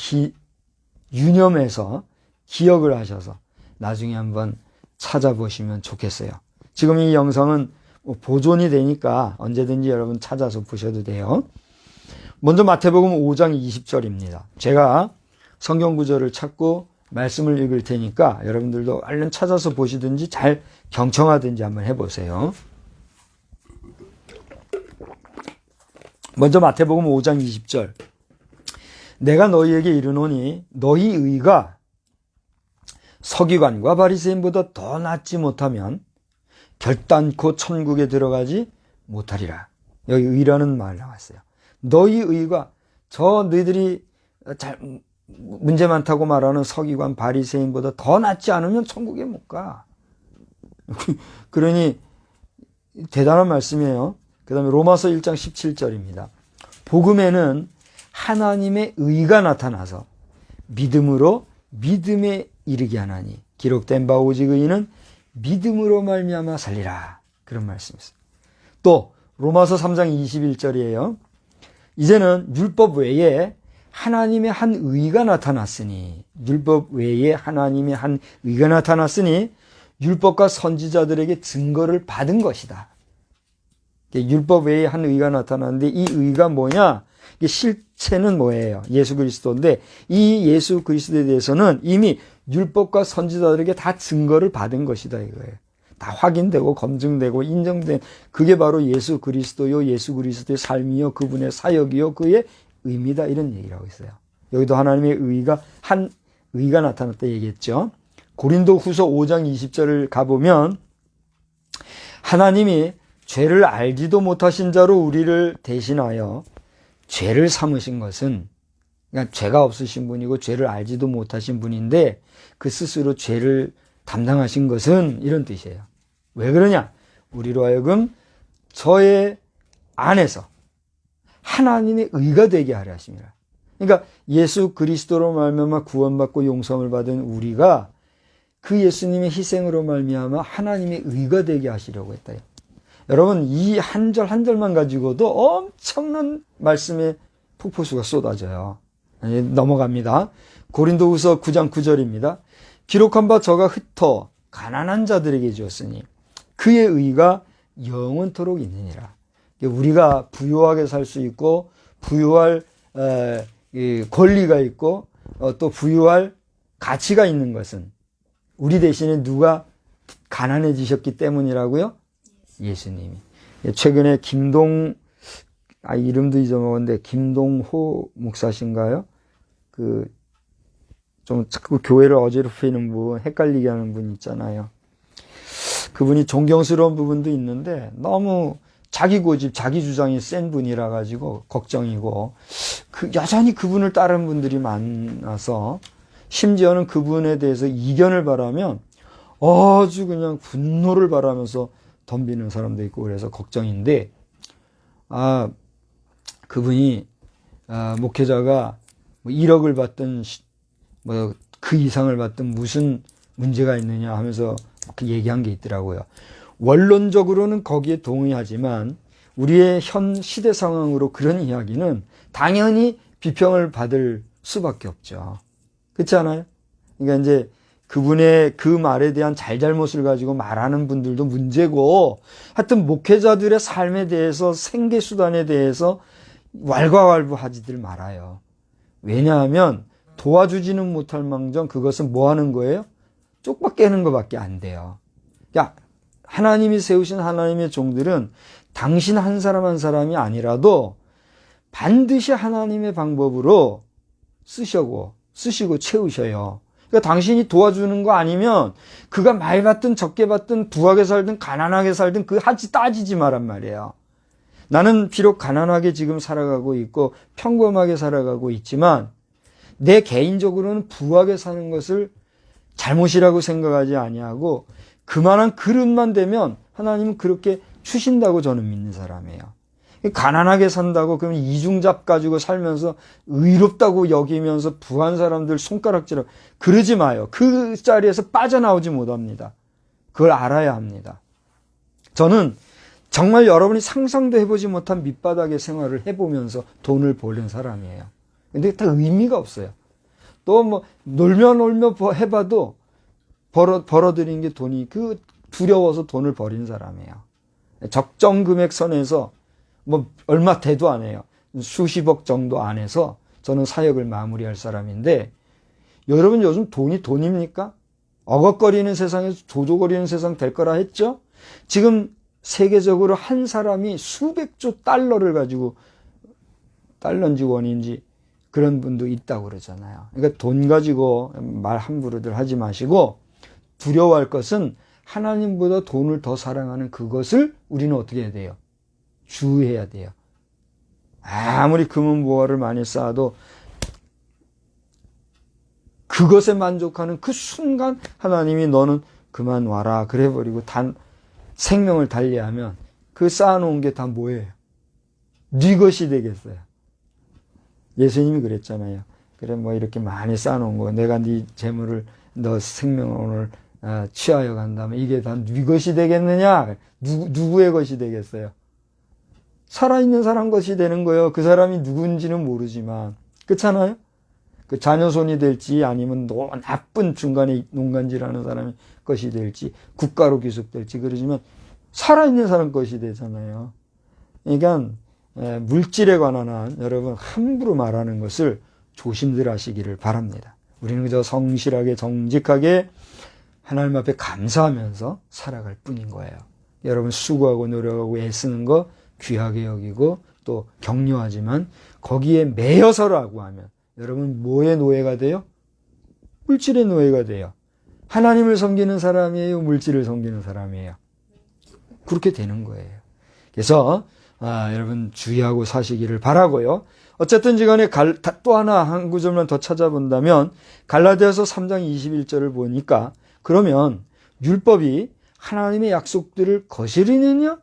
유념해서 기억을 하셔서 나중에 한번 찾아보시면 좋겠어요. 지금 이 영상은 보존이 되니까 언제든지 여러분 찾아서 보셔도 돼요. 먼저 마태복음 5장 20절입니다. 제가 성경 구절을 찾고 말씀을 읽을 테니까 여러분들도 얼른 찾아서 보시든지 잘 경청하든지 한번 해보세요. 먼저 마태복음 5장 20절. 내가 너희에게 이르노니 너희 의가 서기관과 바리새인보다 더 낫지 못하면 결단코 천국에 들어가지 못하리라. 여기 의라는 말 나왔어요. 너희 의가 너희들이 문제 많다고 말하는 서기관 바리새인보다 더 낫지 않으면 천국에 못 가. 그러니 대단한 말씀이에요. 그 다음에 로마서 1장 17절입니다. 복음에는 하나님의 의가 나타나서 믿음으로 믿음에 이르게 하나니 기록된 바 오직 의인은 믿음으로 말미암아 살리라. 그런 말씀이 있습니다. 또 로마서 3장 21절이에요. 이제는 율법 외에 하나님의 한 의가 나타났으니 율법 외에 하나님의 한 의가 나타났으니 율법과 선지자들에게 증거를 받은 것이다. 율법 외에 한 의가 나타났는데 이 의가 뭐냐? 실체는 뭐예요? 예수 그리스도인데 이 예수 그리스도에 대해서는 이미 율법과 선지자들에게 다 증거를 받은 것이다 이거예요. 다 확인되고 검증되고 인정된 그게 바로 예수 그리스도요 예수 그리스도의 삶이요 그분의 사역이요 그의 의미다 이런 얘기라고 있어요. 여기도 하나님의 의가 한 의가 나타났다 얘기했죠. 고린도 후서 5장 20절을 가보면 하나님이 죄를 알지도 못하신 자로 우리를 대신하여 죄를 삼으신 것은 그러니까 죄가 없으신 분이고 죄를 알지도 못하신 분인데 그 스스로 죄를 담당하신 것은 이런 뜻이에요. 왜 그러냐? 우리로 하여금 저의 안에서 하나님의 의가 되게 하려 하심이라. 그러니까 예수 그리스도로 말미암아 구원받고 용서를 받은 우리가 그 예수님의 희생으로 말미암아 하나님의 의가 되게 하시려고 했다. 여러분 이 한 절 한 절만 가지고도 엄청난 말씀의 폭포수가 쏟아져요. 넘어갑니다. 고린도후서 9장 9절입니다. 기록한 바 저가 흩어 가난한 자들에게 주었으니 그의 의가 영원토록 있느니라. 우리가 부유하게 살 수 있고 부유할 권리가 있고 또 부유할 가치가 있는 것은 우리 대신에 누가 가난해지셨기 때문이라고요? 예수님이. 최근에 이름도 잊어먹었는데 김동호 목사신가요? 좀 자꾸 교회를 어지럽히는 분, 헷갈리게 하는 분 있잖아요. 그분이 존경스러운 부분도 있는데 너무 자기 고집, 자기 주장이 센 분이라 가지고 걱정이고, 여전히 그분을 따르는 분들이 많아서 심지어는 그분에 대해서 이견을 바라면 아주 그냥 분노를 바라면서 덤비는 사람도 있고 그래서 걱정인데, 그분이 목회자가 1억을 받든 그 이상을 받든 무슨 문제가 있느냐 하면서 얘기한 게 있더라고요. 원론적으로는 거기에 동의하지만 우리의 현 시대 상황으로 그런 이야기는 당연히 비평을 받을 수밖에 없죠. 그렇지 않아요? 그러니까 이제 그분의 그 말에 대한 잘잘못을 가지고 말하는 분들도 문제고, 하여튼 목회자들의 삶에 대해서, 생계수단에 대해서 왈가왈부하지들 말아요. 왜냐하면 도와주지는 못할 망정 그것은 뭐 하는 거예요? 쪽박 깨는 것밖에 안 돼요. 야, 하나님이 세우신 하나님의 종들은 당신 한 사람 한 사람이 아니라도 반드시 하나님의 방법으로 쓰시고 채우셔요. 그러니까 당신이 도와주는 거 아니면 그가 많이 받든 적게 받든 부하게 살든 가난하게 살든 따지지 말란 말이에요. 나는 비록 가난하게 지금 살아가고 있고 평범하게 살아가고 있지만 내 개인적으로는 부하게 사는 것을 잘못이라고 생각하지 아니하고 그만한 그릇만 되면 하나님은 그렇게 주신다고 저는 믿는 사람이에요. 가난하게 산다고 그러면 이중잡 가지고 살면서 의롭다고 여기면서 부한 사람들 손가락질하고 그러지 마요. 그 자리에서 빠져나오지 못합니다. 그걸 알아야 합니다. 저는 정말 여러분이 상상도 해보지 못한 밑바닥의 생활을 해보면서 돈을 버는 사람이에요. 근데 다 의미가 없어요. 또 놀며 해봐도 벌어들인 게 돈이 두려워서 돈을 버린 사람이에요. 적정 금액 선에서 얼마 대도 안 해요. 수십억 정도 안에서 저는 사역을 마무리할 사람인데, 여러분 요즘 돈이 돈입니까? 어걱거리는 세상에서 조조거리는 세상 될 거라 했죠? 지금 세계적으로 한 사람이 수백조 달러를 가지고, 달러인지 원인지 그런 분도 있다고 그러잖아요. 그러니까 돈 가지고 말 함부로들 하지 마시고, 두려워할 것은 하나님보다 돈을 더 사랑하는 그것을 우리는 어떻게 해야 돼요? 주의해야 돼요. 아무리 금은보화를 많이 쌓아도 그것에 만족하는 그 순간 하나님이 너는 그만 와라 그래버리고 생명을 달리하면 그 쌓아놓은 게 다 뭐예요? 네 것이 되겠어요. 예수님이 그랬잖아요. 그래 이렇게 많이 쌓아놓은 거 내가 네 재물을 너 생명을 오늘 취하여 간다면 이게 다 네 것이 되겠느냐? 누구의 것이 되겠어요? 살아있는 사람 것이 되는 거예요. 그 사람이 누군지는 모르지만. 그렇잖아요? 그 자녀손이 될지 아니면 나쁜 중간에 농간질하는 사람이 것이 될지 국가로 귀속될지 그러지만 살아있는 사람 것이 되잖아요. 그러니까 물질에 관한 한 여러분 함부로 말하는 것을 조심들 하시기를 바랍니다. 우리는 그저 성실하게 정직하게 하나님 앞에 감사하면서 살아갈 뿐인 거예요. 여러분 수고하고 노력하고 애쓰는 거 귀하게 여기고 또 격려하지만 거기에 매여서라고 하면 여러분 뭐의 노예가 돼요? 물질의 노예가 돼요. 하나님을 섬기는 사람이에요? 물질을 섬기는 사람이에요? 그렇게 되는 거예요. 그래서 여러분 주의하고 사시기를 바라고요. 어쨌든지 간에 또 한 구절만 더 찾아본다면 갈라디아서 3장 21절을 보니까 그러면 율법이 하나님의 약속들을 거스르느냐?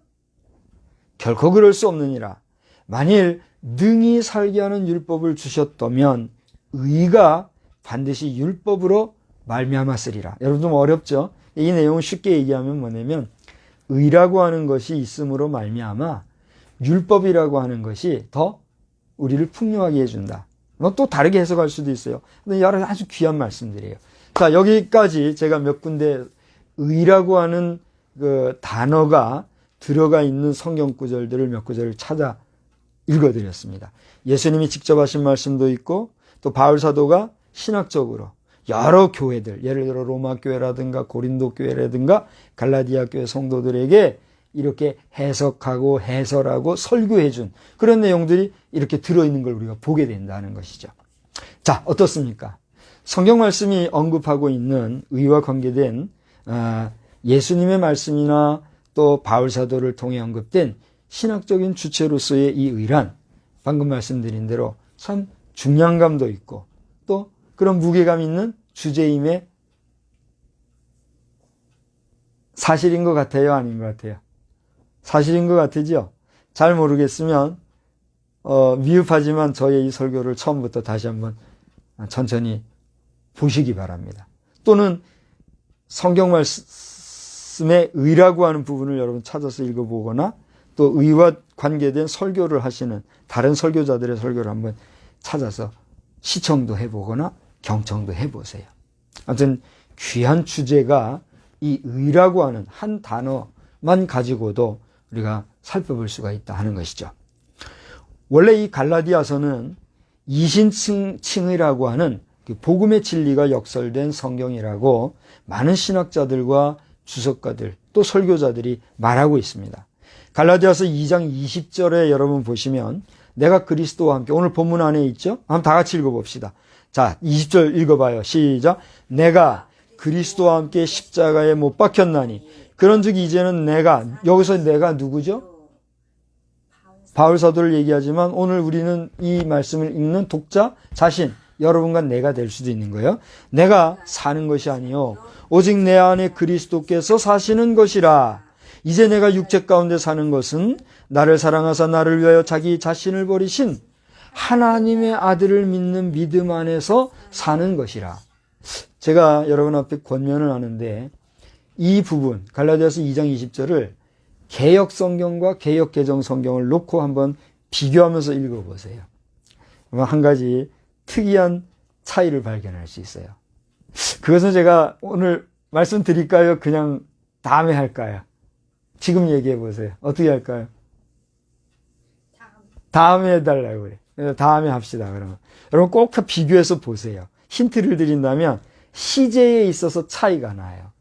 결코 그럴 수 없느니라. 만일 능히 살게 하는 율법을 주셨다면 의가 반드시 율법으로 말미암았으리라. 여러분 좀 어렵죠? 이 내용을 쉽게 얘기하면 뭐냐면 의라고 하는 것이 있음으로 말미암아 율법이라고 하는 것이 더 우리를 풍요하게 해준다. 뭐 또 다르게 해석할 수도 있어요. 근데 여러 아주 귀한 말씀들이에요. 자, 여기까지 제가 몇 군데 의라고 하는 그 단어가 들어가 있는 성경 구절들을 몇 구절을 찾아 읽어드렸습니다. 예수님이 직접 하신 말씀도 있고 또 바울 사도가 신학적으로 여러 교회들, 예를 들어 로마 교회라든가 고린도 교회라든가 갈라디아 교회 성도들에게 이렇게 해석하고 해설하고 설교해준 그런 내용들이 이렇게 들어있는 걸 우리가 보게 된다는 것이죠. 자, 어떻습니까? 성경 말씀이 언급하고 있는 의와 관계된 예수님의 말씀이나 또 바울 사도를 통해 언급된 신학적인 주체로서의 이 의란 방금 말씀드린 대로 참 중량감도 있고 또 그런 무게감 있는 주제임의 사실인 것 같아요? 아닌 것 같아요? 사실인 것 같으죠? 잘 모르겠으면 미흡하지만 저의 이 설교를 처음부터 다시 한번 천천히 보시기 바랍니다. 또는 성경 말씀의 의라고 하는 부분을 여러분 찾아서 읽어보거나 또 의와 관계된 설교를 하시는 다른 설교자들의 설교를 한번 찾아서 시청도 해보거나 경청도 해보세요. 아무튼 귀한 주제가 이 의라고 하는 한 단어만 가지고도 우리가 살펴볼 수가 있다 하는 것이죠. 원래 이 갈라디아서는 이신칭의라고 하는 복음의 진리가 역설된 성경이라고 많은 신학자들과 주석가들 또 설교자들이 말하고 있습니다. 갈라디아서 2장 20절에 여러분 보시면 내가 그리스도와 함께 오늘 본문 안에 있죠? 한번 다 같이 읽어봅시다. 자, 20절 읽어봐요. 시작. 내가 그리스도와 함께 십자가에 못 박혔나니 그런즉 이제는 내가 여기서 내가 누구죠? 바울 사도를 얘기하지만 오늘 우리는 이 말씀을 읽는 독자 자신 여러분과 내가 될 수도 있는 거예요. 내가 사는 것이 아니요 오직 내 안에 그리스도께서 사시는 것이라. 이제 내가 육체 가운데 사는 것은 나를 사랑하사 나를 위하여 자기 자신을 버리신 하나님의 아들을 믿는 믿음 안에서 사는 것이라. 제가 여러분 앞에 권면을 하는데 이 부분 갈라디아서 2장 20절을 개역 성경과 개역 개정 성경을 놓고 한번 비교하면서 읽어보세요. 한 가지 특이한 차이를 발견할 수 있어요. 그것은 제가 오늘 말씀드릴까요? 그냥 다음에 할까요? 지금 얘기해 보세요. 어떻게 할까요? 다음에 해달라고 그래. 다음에 합시다. 그러면 여러분 꼭 비교해서 보세요. 힌트를 드린다면 시제에 있어서 차이가 나요.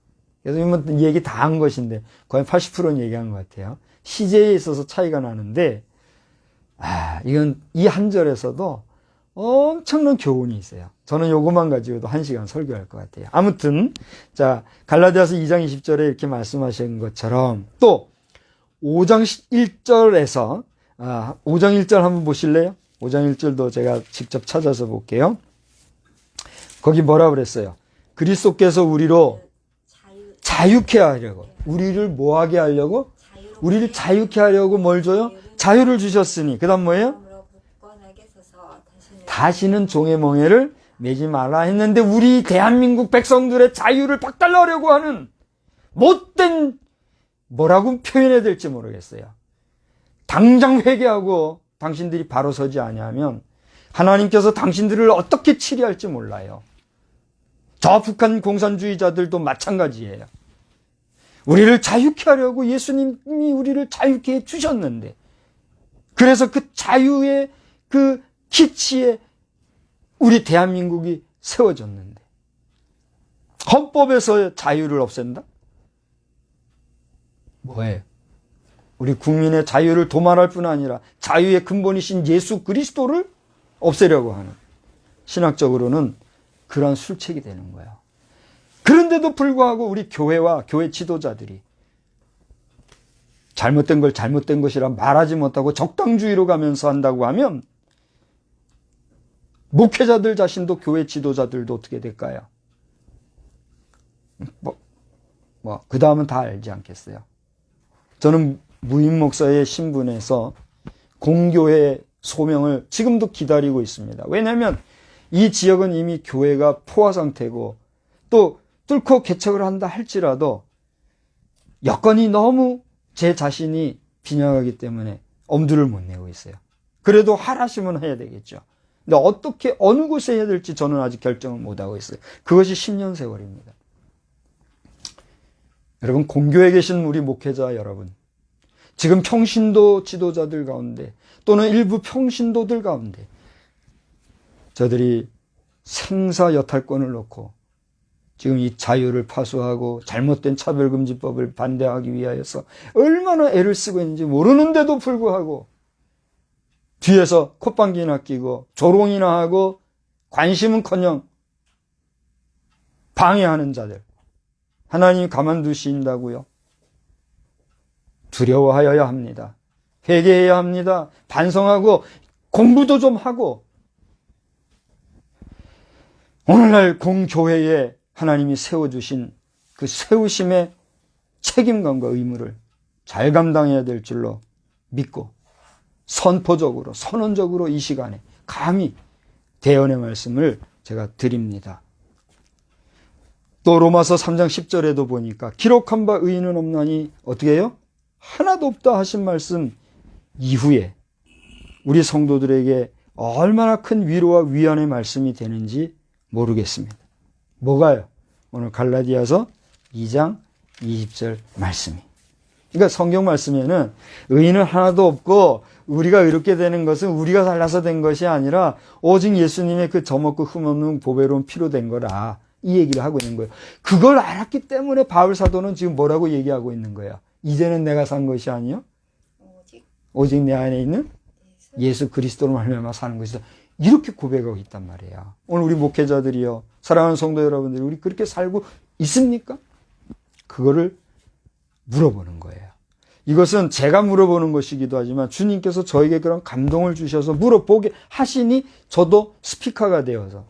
그래서 이 얘기 다 한 것인데 거의 80%는 얘기한 것 같아요. 시제에 있어서 차이가 나는데 이건 이 한 절에서도 엄청난 교훈이 있어요. 저는 요것만 가지고도 1시간 설교할 것 같아요. 아무튼 자 갈라디아서 2장 20절에 이렇게 말씀하신 것처럼 또 5장 1절에서 5장 1절 한번 보실래요? 5장 1절도 제가 직접 찾아서 볼게요. 거기 뭐라 그랬어요? 그리스도께서 우리로 자유케 하려고 우리를 뭐하게 하려고? 우리를 자유케 하려고 뭘 줘요? 자유를 주셨으니 그 다음 뭐예요? 다시는 종의 멍에를 매지 말라 했는데 우리 대한민국 백성들의 자유를 박탈하려고 하는 못된 뭐라고 표현해야 될지 모르겠어요. 당장 회개하고 당신들이 바로 서지 아니하면 하나님께서 당신들을 어떻게 치리할지 몰라요. 저 북한 공산주의자들도 마찬가지예요. 우리를 자유케 하려고 예수님이 우리를 자유케 해 주셨는데 그래서 그 자유의 그 기치에 우리 대한민국이 세워졌는데 헌법에서 자유를 없앤다? 뭐예요? 우리 국민의 자유를 도말할 뿐 아니라 자유의 근본이신 예수 그리스도를 없애려고 하는 신학적으로는 그런 술책이 되는 거예요. 그런데도 불구하고 우리 교회와 교회 지도자들이 잘못된 걸 잘못된 것이라 말하지 못하고 적당주의로 가면서 한다고 하면 목회자들 자신도 교회 지도자들도 어떻게 될까요? 그 다음은 다 알지 않겠어요? 저는 무임 목사의 신분에서 공교회 소명을 지금도 기다리고 있습니다. 왜냐하면 이 지역은 이미 교회가 포화 상태고 또 뚫고 개척을 한다 할지라도 여건이 너무 제 자신이 빈약하기 때문에 엄두를 못 내고 있어요. 그래도 하라시면 해야 되겠죠. 근데 어떻게 어느 곳에 해야 될지 저는 아직 결정을 못하고 있어요. 그것이 10년 세월입니다. 여러분, 공교에 계신 우리 목회자 여러분, 지금 평신도 지도자들 가운데 또는 일부 평신도들 가운데 저들이 생사 여탈권을 놓고 지금 이 자유를 파수하고 잘못된 차별금지법을 반대하기 위하여서 얼마나 애를 쓰고 있는지 모르는데도 불구하고 뒤에서 콧방귀나 끼고 조롱이나 하고 관심은커녕 방해하는 자들, 하나님이 가만두신다고요? 두려워하여야 합니다. 회개해야 합니다. 반성하고 공부도 좀 하고, 오늘날 공교회에 하나님이 세워주신 그 세우심의 책임감과 의무를 잘 감당해야 될 줄로 믿고 선포적으로, 선언적으로 이 시간에 감히 대언의 말씀을 제가 드립니다. 또 로마서 3장 10절에도 보니까 기록한 바 의인은 없나니 어떻게 해요? 하나도 없다 하신 말씀 이후에 우리 성도들에게 얼마나 큰 위로와 위안의 말씀이 되는지 모르겠습니다. 뭐가요? 오늘 갈라디아서 2장 20절 말씀이. 그러니까 성경 말씀에는 의인은 하나도 없고 우리가 의롭게 되는 것은 우리가 잘나서 된 것이 아니라 오직 예수님의 그 점없고 흠없는 보배로운 피로 된 거라, 이 얘기를 하고 있는 거예요. 그걸 알았기 때문에 바울 사도는 지금 뭐라고 얘기하고 있는 거야? 이제는 내가 산 것이 아니요 오직 내 안에 있는 예수 그리스도로 말미암아 사는 것이다. 이렇게 고백하고 있단 말이야. 오늘 우리 목회자들이요, 사랑하는 성도 여러분들이 우리 그렇게 살고 있습니까? 그거를 물어보는 거예요. 이것은 제가 물어보는 것이기도 하지만 주님께서 저에게 그런 감동을 주셔서 물어보게 하시니 저도 스피커가 되어서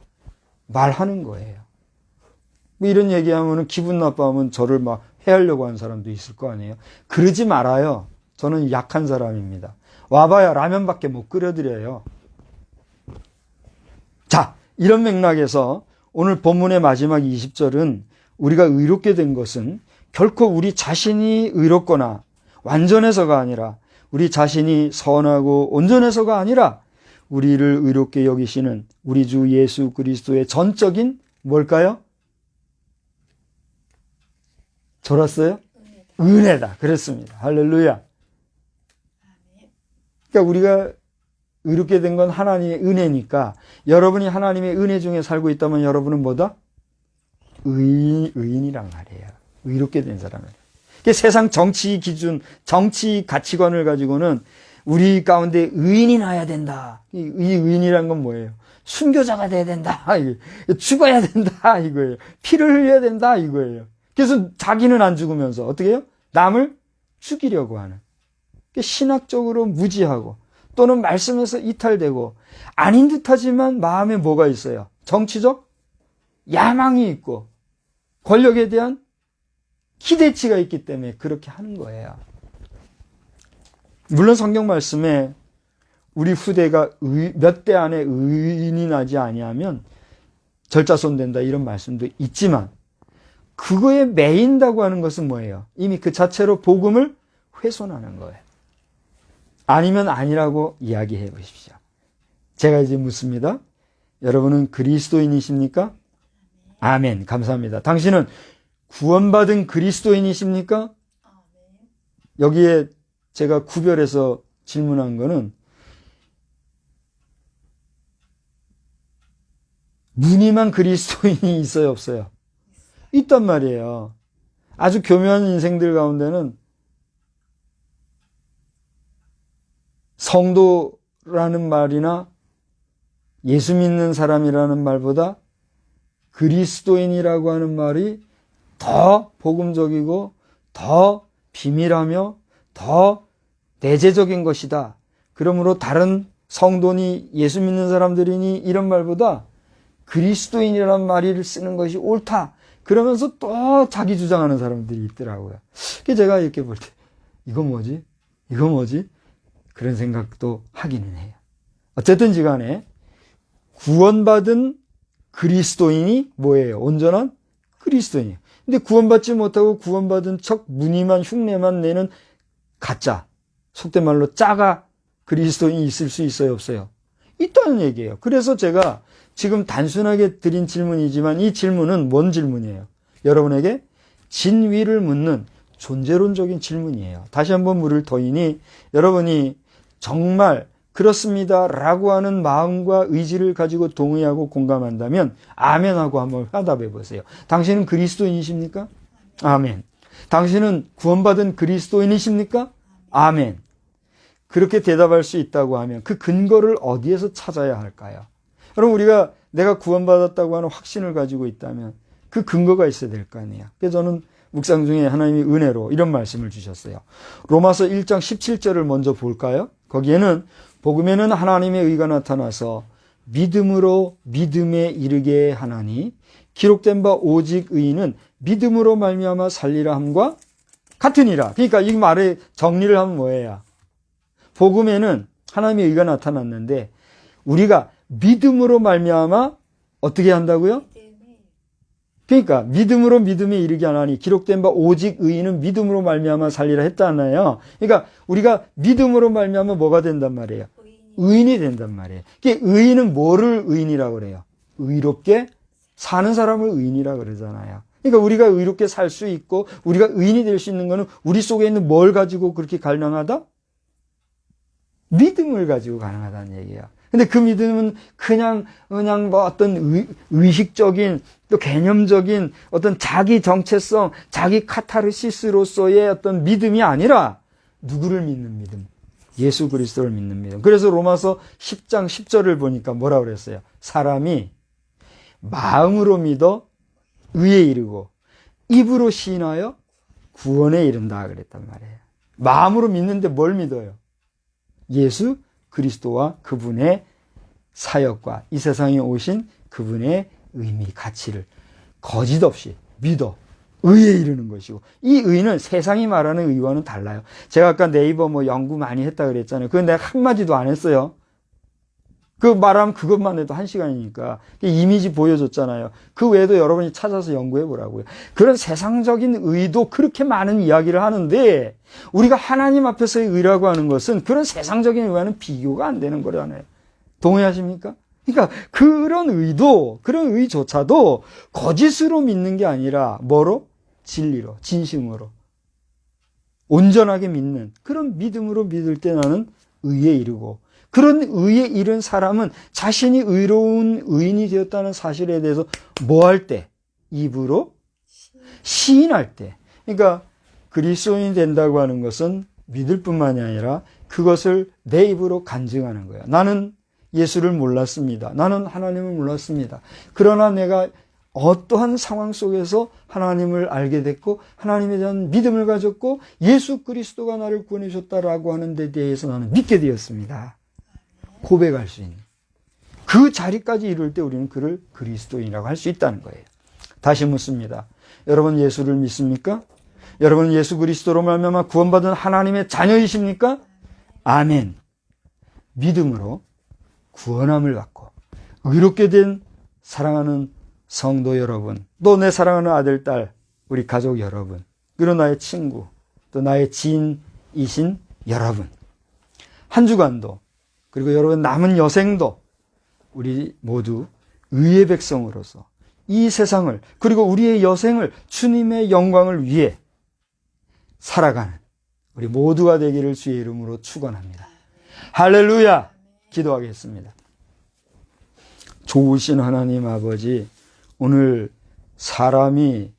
말하는 거예요. 뭐 이런 얘기하면 기분 나빠하면 저를 막 해하려고 하는 사람도 있을 거 아니에요. 그러지 말아요. 저는 약한 사람입니다. 와봐야 라면밖에 못 끓여드려요. 자, 이런 맥락에서 오늘 본문의 마지막 20절은 우리가 의롭게 된 것은 결코 우리 자신이 의롭거나 완전해서가 아니라, 우리 자신이 선하고 온전해서가 아니라 우리를 의롭게 여기시는 우리 주 예수 그리스도의 전적인 뭘까요? 졸았어요? 은혜다. 그렇습니다. 할렐루야. 그러니까 우리가 의롭게 된 건 하나님의 은혜니까, 여러분이 하나님의 은혜 중에 살고 있다면 여러분은 뭐다? 의인이란 말이에요. 의롭게 된 사람이에요. 세상 정치 기준, 정치 가치관을 가지고는 우리 가운데 의인이 나야 된다. 이 의인이란 건 뭐예요? 순교자가 돼야 된다. 죽어야 된다. 이거예요. 피를 흘려야 된다. 이거예요. 그래서 자기는 안 죽으면서 어떻게 해요? 남을 죽이려고 하는. 신학적으로 무지하고 또는 말씀에서 이탈되고 아닌 듯하지만 마음에 뭐가 있어요? 정치적 야망이 있고 권력에 대한 기대치가 있기 때문에 그렇게 하는 거예요. 물론 성경 말씀에 우리 후대가 몇 대 안에 의인이 나지 아니하면 절자손 된다 이런 말씀도 있지만, 그거에 매인다고 하는 것은 뭐예요? 이미 그 자체로 복음을 훼손하는 거예요. 아니면 아니라고 이야기해 보십시오. 제가 이제 묻습니다. 여러분은 그리스도인이십니까? 아멘. 감사합니다. 당신은 구원받은 그리스도인이십니까? 여기에 제가 구별해서 질문한 거는 무늬만 그리스도인이 있어요, 없어요? 있단 말이에요. 아주 교묘한 인생들 가운데는 성도라는 말이나 예수 믿는 사람이라는 말보다 그리스도인이라고 하는 말이 더 복음적이고 더 비밀하며 더 내재적인 것이다. 그러므로 다른 성도니 예수 믿는 사람들이니 이런 말보다 그리스도인이라는 말을 쓰는 것이 옳다. 그러면서 또 자기 주장하는 사람들이 있더라고요. 제가 이렇게 볼 때 이거 뭐지? 이거 뭐지? 그런 생각도 하기는 해요. 어쨌든지 간에 구원받은 그리스도인이 뭐예요? 온전한 그리스도인이에요. 근데 구원받지 못하고 구원받은 척 무늬만 흉내만 내는 가짜, 속된 말로 짜가 그리스도인이 있을 수 있어요, 없어요? 있다는 얘기예요. 그래서 제가 지금 단순하게 드린 질문이지만 이 질문은 뭔 질문이에요? 여러분에게 진위를 묻는 존재론적인 질문이에요. 다시 한번 물을 터이니 여러분이 정말 그렇습니다 라고 하는 마음과 의지를 가지고 동의하고 공감한다면 아멘하고 한번 화답해 보세요. 당신은 그리스도인이십니까? 아멘. 당신은 구원받은 그리스도인이십니까? 아멘. 그렇게 대답할 수 있다고 하면 그 근거를 어디에서 찾아야 할까요? 여러분 우리가 내가 구원받았다고 하는 확신을 가지고 있다면 그 근거가 있어야 될 거 아니에요. 그래서 저는 묵상 중에 하나님이 은혜로 이런 말씀을 주셨어요. 로마서 1장 17절을 먼저 볼까요? 거기에는 복음에는 하나님의 의가 나타나서 믿음으로 믿음에 이르게 하나니 기록된 바 오직 의인은 믿음으로 말미암아 살리라 함과 같으니라. 그러니까 이 말의 정리를 하면 뭐예요? 복음에는 하나님의 의가 나타났는데 우리가 믿음으로 말미암아 어떻게 한다고요? 그러니까 믿음으로 믿음에 이르게 하나니 기록된 바 오직 의인은 믿음으로 말미암아 살리라 했잖아요. 그러니까 우리가 믿음으로 말미암아 뭐가 된단 말이에요? 의인이 된단 말이에요. 의인은 뭐를 의인이라고 그래요? 의롭게 사는 사람을 의인이라고 그러잖아요. 그러니까 우리가 의롭게 살 수 있고 우리가 의인이 될 수 있는 것은 우리 속에 있는 뭘 가지고 그렇게 가능하다? 믿음을 가지고 가능하다는 얘기예요. 근데 그 믿음은 그냥 뭐 어떤 의식적인 또 개념적인 어떤 자기 정체성, 자기 카타르시스로서의 어떤 믿음이 아니라 누구를 믿는 믿음? 예수 그리스도를 믿는 믿음. 그래서 로마서 10장 10절을 보니까 뭐라 그랬어요? 사람이 마음으로 믿어 의에 이르고 입으로 시인하여 구원에 이른다 그랬단 말이에요. 마음으로 믿는데 뭘 믿어요? 예수 그리스도와 그분의 사역과 이 세상에 오신 그분의 의미, 가치를 거짓 없이 믿어 의에 이르는 것이고 이 의는 세상이 말하는 의와는 달라요. 제가 아까 네이버 연구 많이 했다 그랬잖아요. 그건 내가 한마디도 안 했어요. 그 말하면 그것만 해도 1시간이니까 이미지 보여줬잖아요. 그 외에도 여러분이 찾아서 연구해 보라고요. 그런 세상적인 의도 그렇게 많은 이야기를 하는데 우리가 하나님 앞에서의 의라고 하는 것은 그런 세상적인 의와는 비교가 안 되는 거잖아요. 동의하십니까? 그러니까 그런 의도, 그런 의조차도 거짓으로 믿는 게 아니라 뭐로? 진리로, 진심으로 온전하게 믿는 그런 믿음으로 믿을 때 나는 의에 이르고 그런 의에 이른 사람은 자신이 의로운 의인이 되었다는 사실에 대해서 뭐 할 때? 입으로 시인할 때. 그러니까 그리스도인이 된다고 하는 것은 믿을 뿐만이 아니라 그것을 내 입으로 간증하는 거예요. 나는 예수를 몰랐습니다. 나는 하나님을 몰랐습니다. 그러나 내가 어떠한 상황 속에서 하나님을 알게 됐고 하나님에 대한 믿음을 가졌고 예수 그리스도가 나를 구원해 줬다라고 하는 데 대해서 나는 믿게 되었습니다. 고백할 수 있는 그 자리까지 이룰 때 우리는 그를 그리스도인이라고 할 수 있다는 거예요. 다시 묻습니다. 여러분 예수를 믿습니까? 여러분 예수 그리스도로 말미암아 구원받은 하나님의 자녀이십니까? 아멘. 믿음으로 구원함을 받고 의롭게 된 사랑하는 성도 여러분, 또 내 사랑하는 아들, 딸, 우리 가족 여러분, 그리고 나의 친구, 또 나의 지인이신 여러분, 한 주간도 그리고 여러분 남은 여생도 우리 모두 의의 백성으로서 이 세상을 그리고 우리의 여생을 주님의 영광을 위해 살아가는 우리 모두가 되기를 주의 이름으로 축원합니다. 할렐루야! 기도하겠습니다. 좋으신 하나님 아버지, 오늘 사람이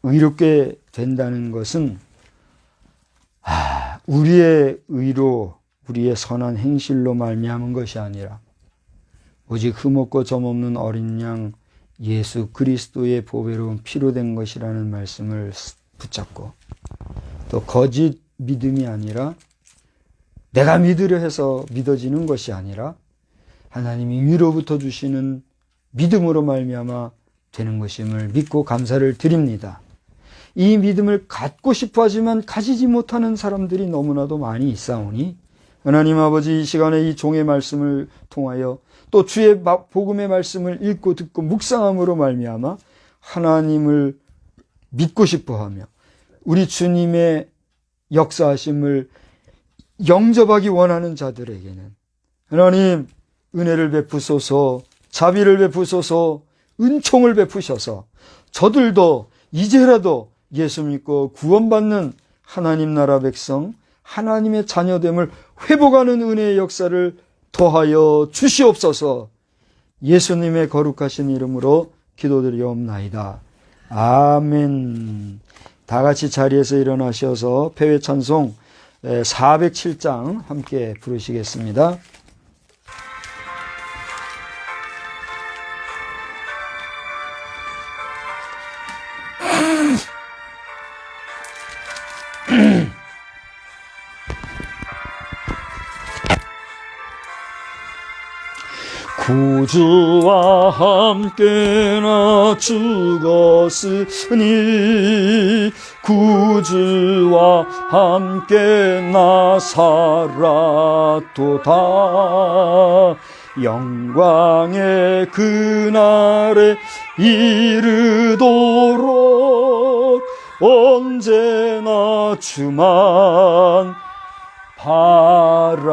의롭게 된다는 것은 우리의 의로 우리의 선한 행실로 말미암은 것이 아니라 오직 흠없고 점없는 어린 양 예수 그리스도의 보배로운 피로 된 것이라는 말씀을 붙잡고 또 거짓 믿음이 아니라 내가 믿으려 해서 믿어지는 것이 아니라 하나님이 위로부터 주시는 믿음으로 말미암아 되는 것임을 믿고 감사를 드립니다. 이 믿음을 갖고 싶어 하지만 가지지 못하는 사람들이 너무나도 많이 있사오니 하나님 아버지 이 시간에 이 종의 말씀을 통하여 또 주의 복음의 말씀을 읽고 듣고 묵상함으로 말미암아 하나님을 믿고 싶어하며 우리 주님의 역사하심을 영접하기 원하는 자들에게는 하나님 은혜를 베푸소서, 자비를 베푸소서, 은총을 베푸셔서 저들도 이제라도 예수 믿고 구원받는 하나님 나라 백성, 하나님의 자녀됨을 회복하는 은혜의 역사를 더하여 주시옵소서. 예수님의 거룩하신 이름으로 기도드리옵나이다. 아멘. 다 같이 자리에서 일어나셔서 패회 찬송 407장 함께 부르시겠습니다. 구주와 함께 나 죽었으니 구주와 함께 나 살았도다. 영광의 그날에 이르도록 언제나 주만 바라봅니다.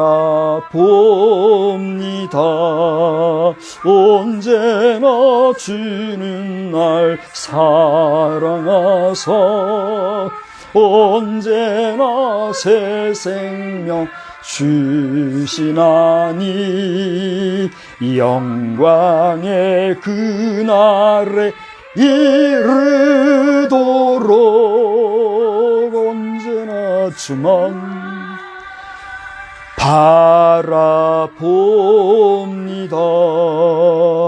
언제나 주는 날 사랑하사 언제나 새 생명 주시나니 영광의 그날에 이르도록 언제나 주만 바라봅니다.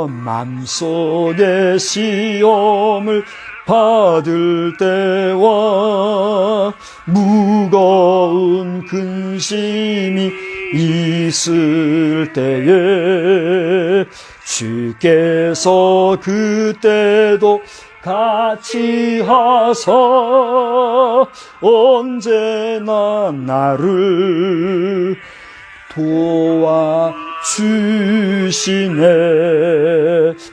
맘속에 시험을 받을 때와 무거운 근심이 있을 때에 주께서 그때도 같이 하사 언제나 나를 도와주시네.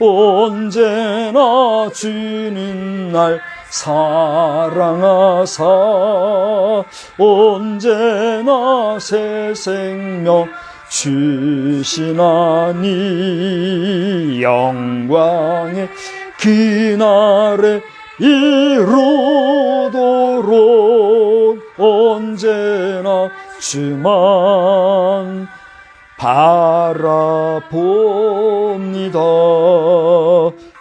언제나 주는 날 사랑하사 언제나 새 생명 주시나니 영광의 그날에 이루도록 언제나 주만 바라봅니다.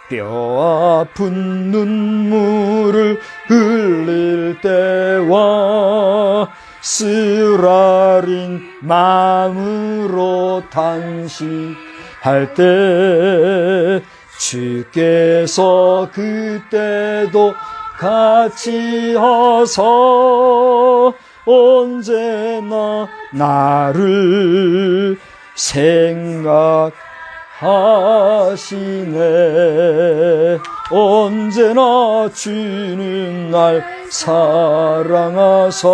뼈 아픈 눈물을 흘릴 때와 쓰라린 마음으로 탄식할 때 주께서 그때도 같이 하사 언제나 나를 생각하시네. 언제나 주는 날 사랑하사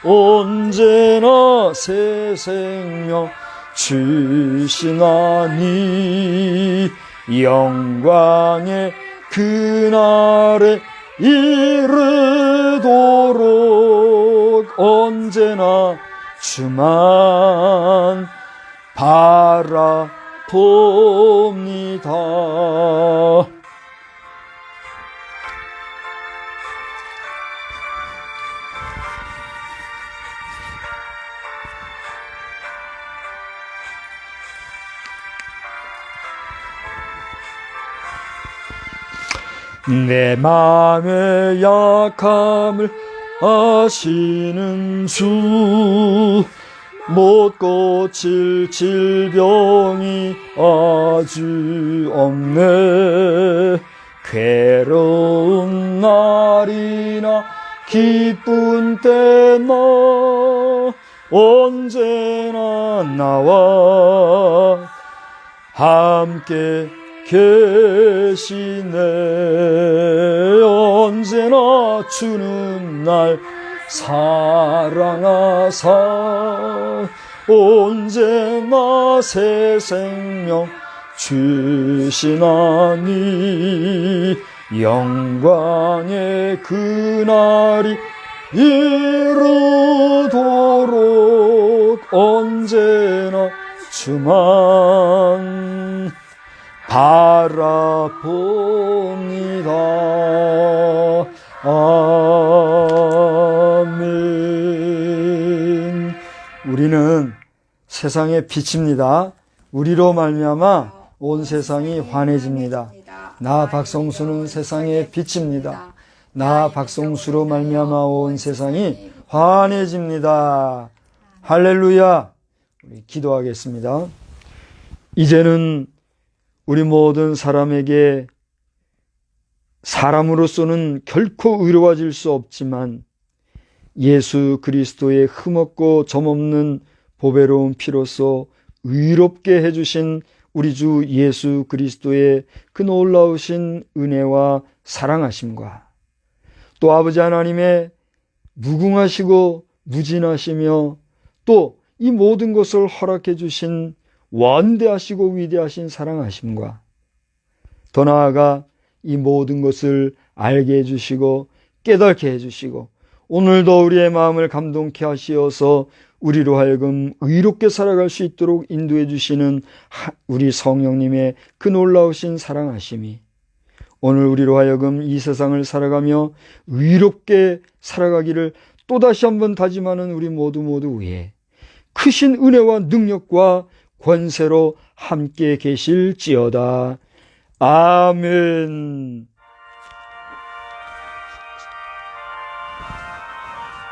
언제나 새 생명 주시나니 영광의 그날에 이르도록 언제나 주만 바라봅니다. 내 마음의 약함을 아시는 주 못 고칠 질병이 아주 없네. 괴로운 날이나 기쁜 때나 언제나 나와 함께 계시네. 언제나 주는 날 사랑하사 언제나 새 생명 주시나니 영광의 그날이 이루도록 언제나 주만 바라봅니다. 아멘. 우리는 세상의 빛입니다. 우리로 말미암아 온 세상이 환해집니다. 나 박성수는 세상의 빛입니다. 나 박성수로 말미암아 온 세상이 환해집니다. 할렐루야. 우리 기도하겠습니다. 이제는 우리 모든 사람에게 사람으로서는 결코 의로워질 수 없지만 예수 그리스도의 흠없고 점없는 보배로운 피로써 의롭게 해주신 우리 주 예수 그리스도의 그 놀라우신 은혜와 사랑하심과 또 아버지 하나님의 무궁하시고 무진하시며 또 이 모든 것을 허락해 주신 원대하시고 위대하신 사랑하심과 더 나아가 이 모든 것을 알게 해주시고 깨닫게 해주시고 오늘도 우리의 마음을 감동케 하시어서 우리로 하여금 의롭게 살아갈 수 있도록 인도해 주시는 우리 성령님의 그 놀라우신 사랑하심이 오늘 우리로 하여금 이 세상을 살아가며 의롭게 살아가기를 또다시 한번 다짐하는 우리 모두 위에 크신 은혜와 능력과 권세로 함께 계실지어다. 아멘.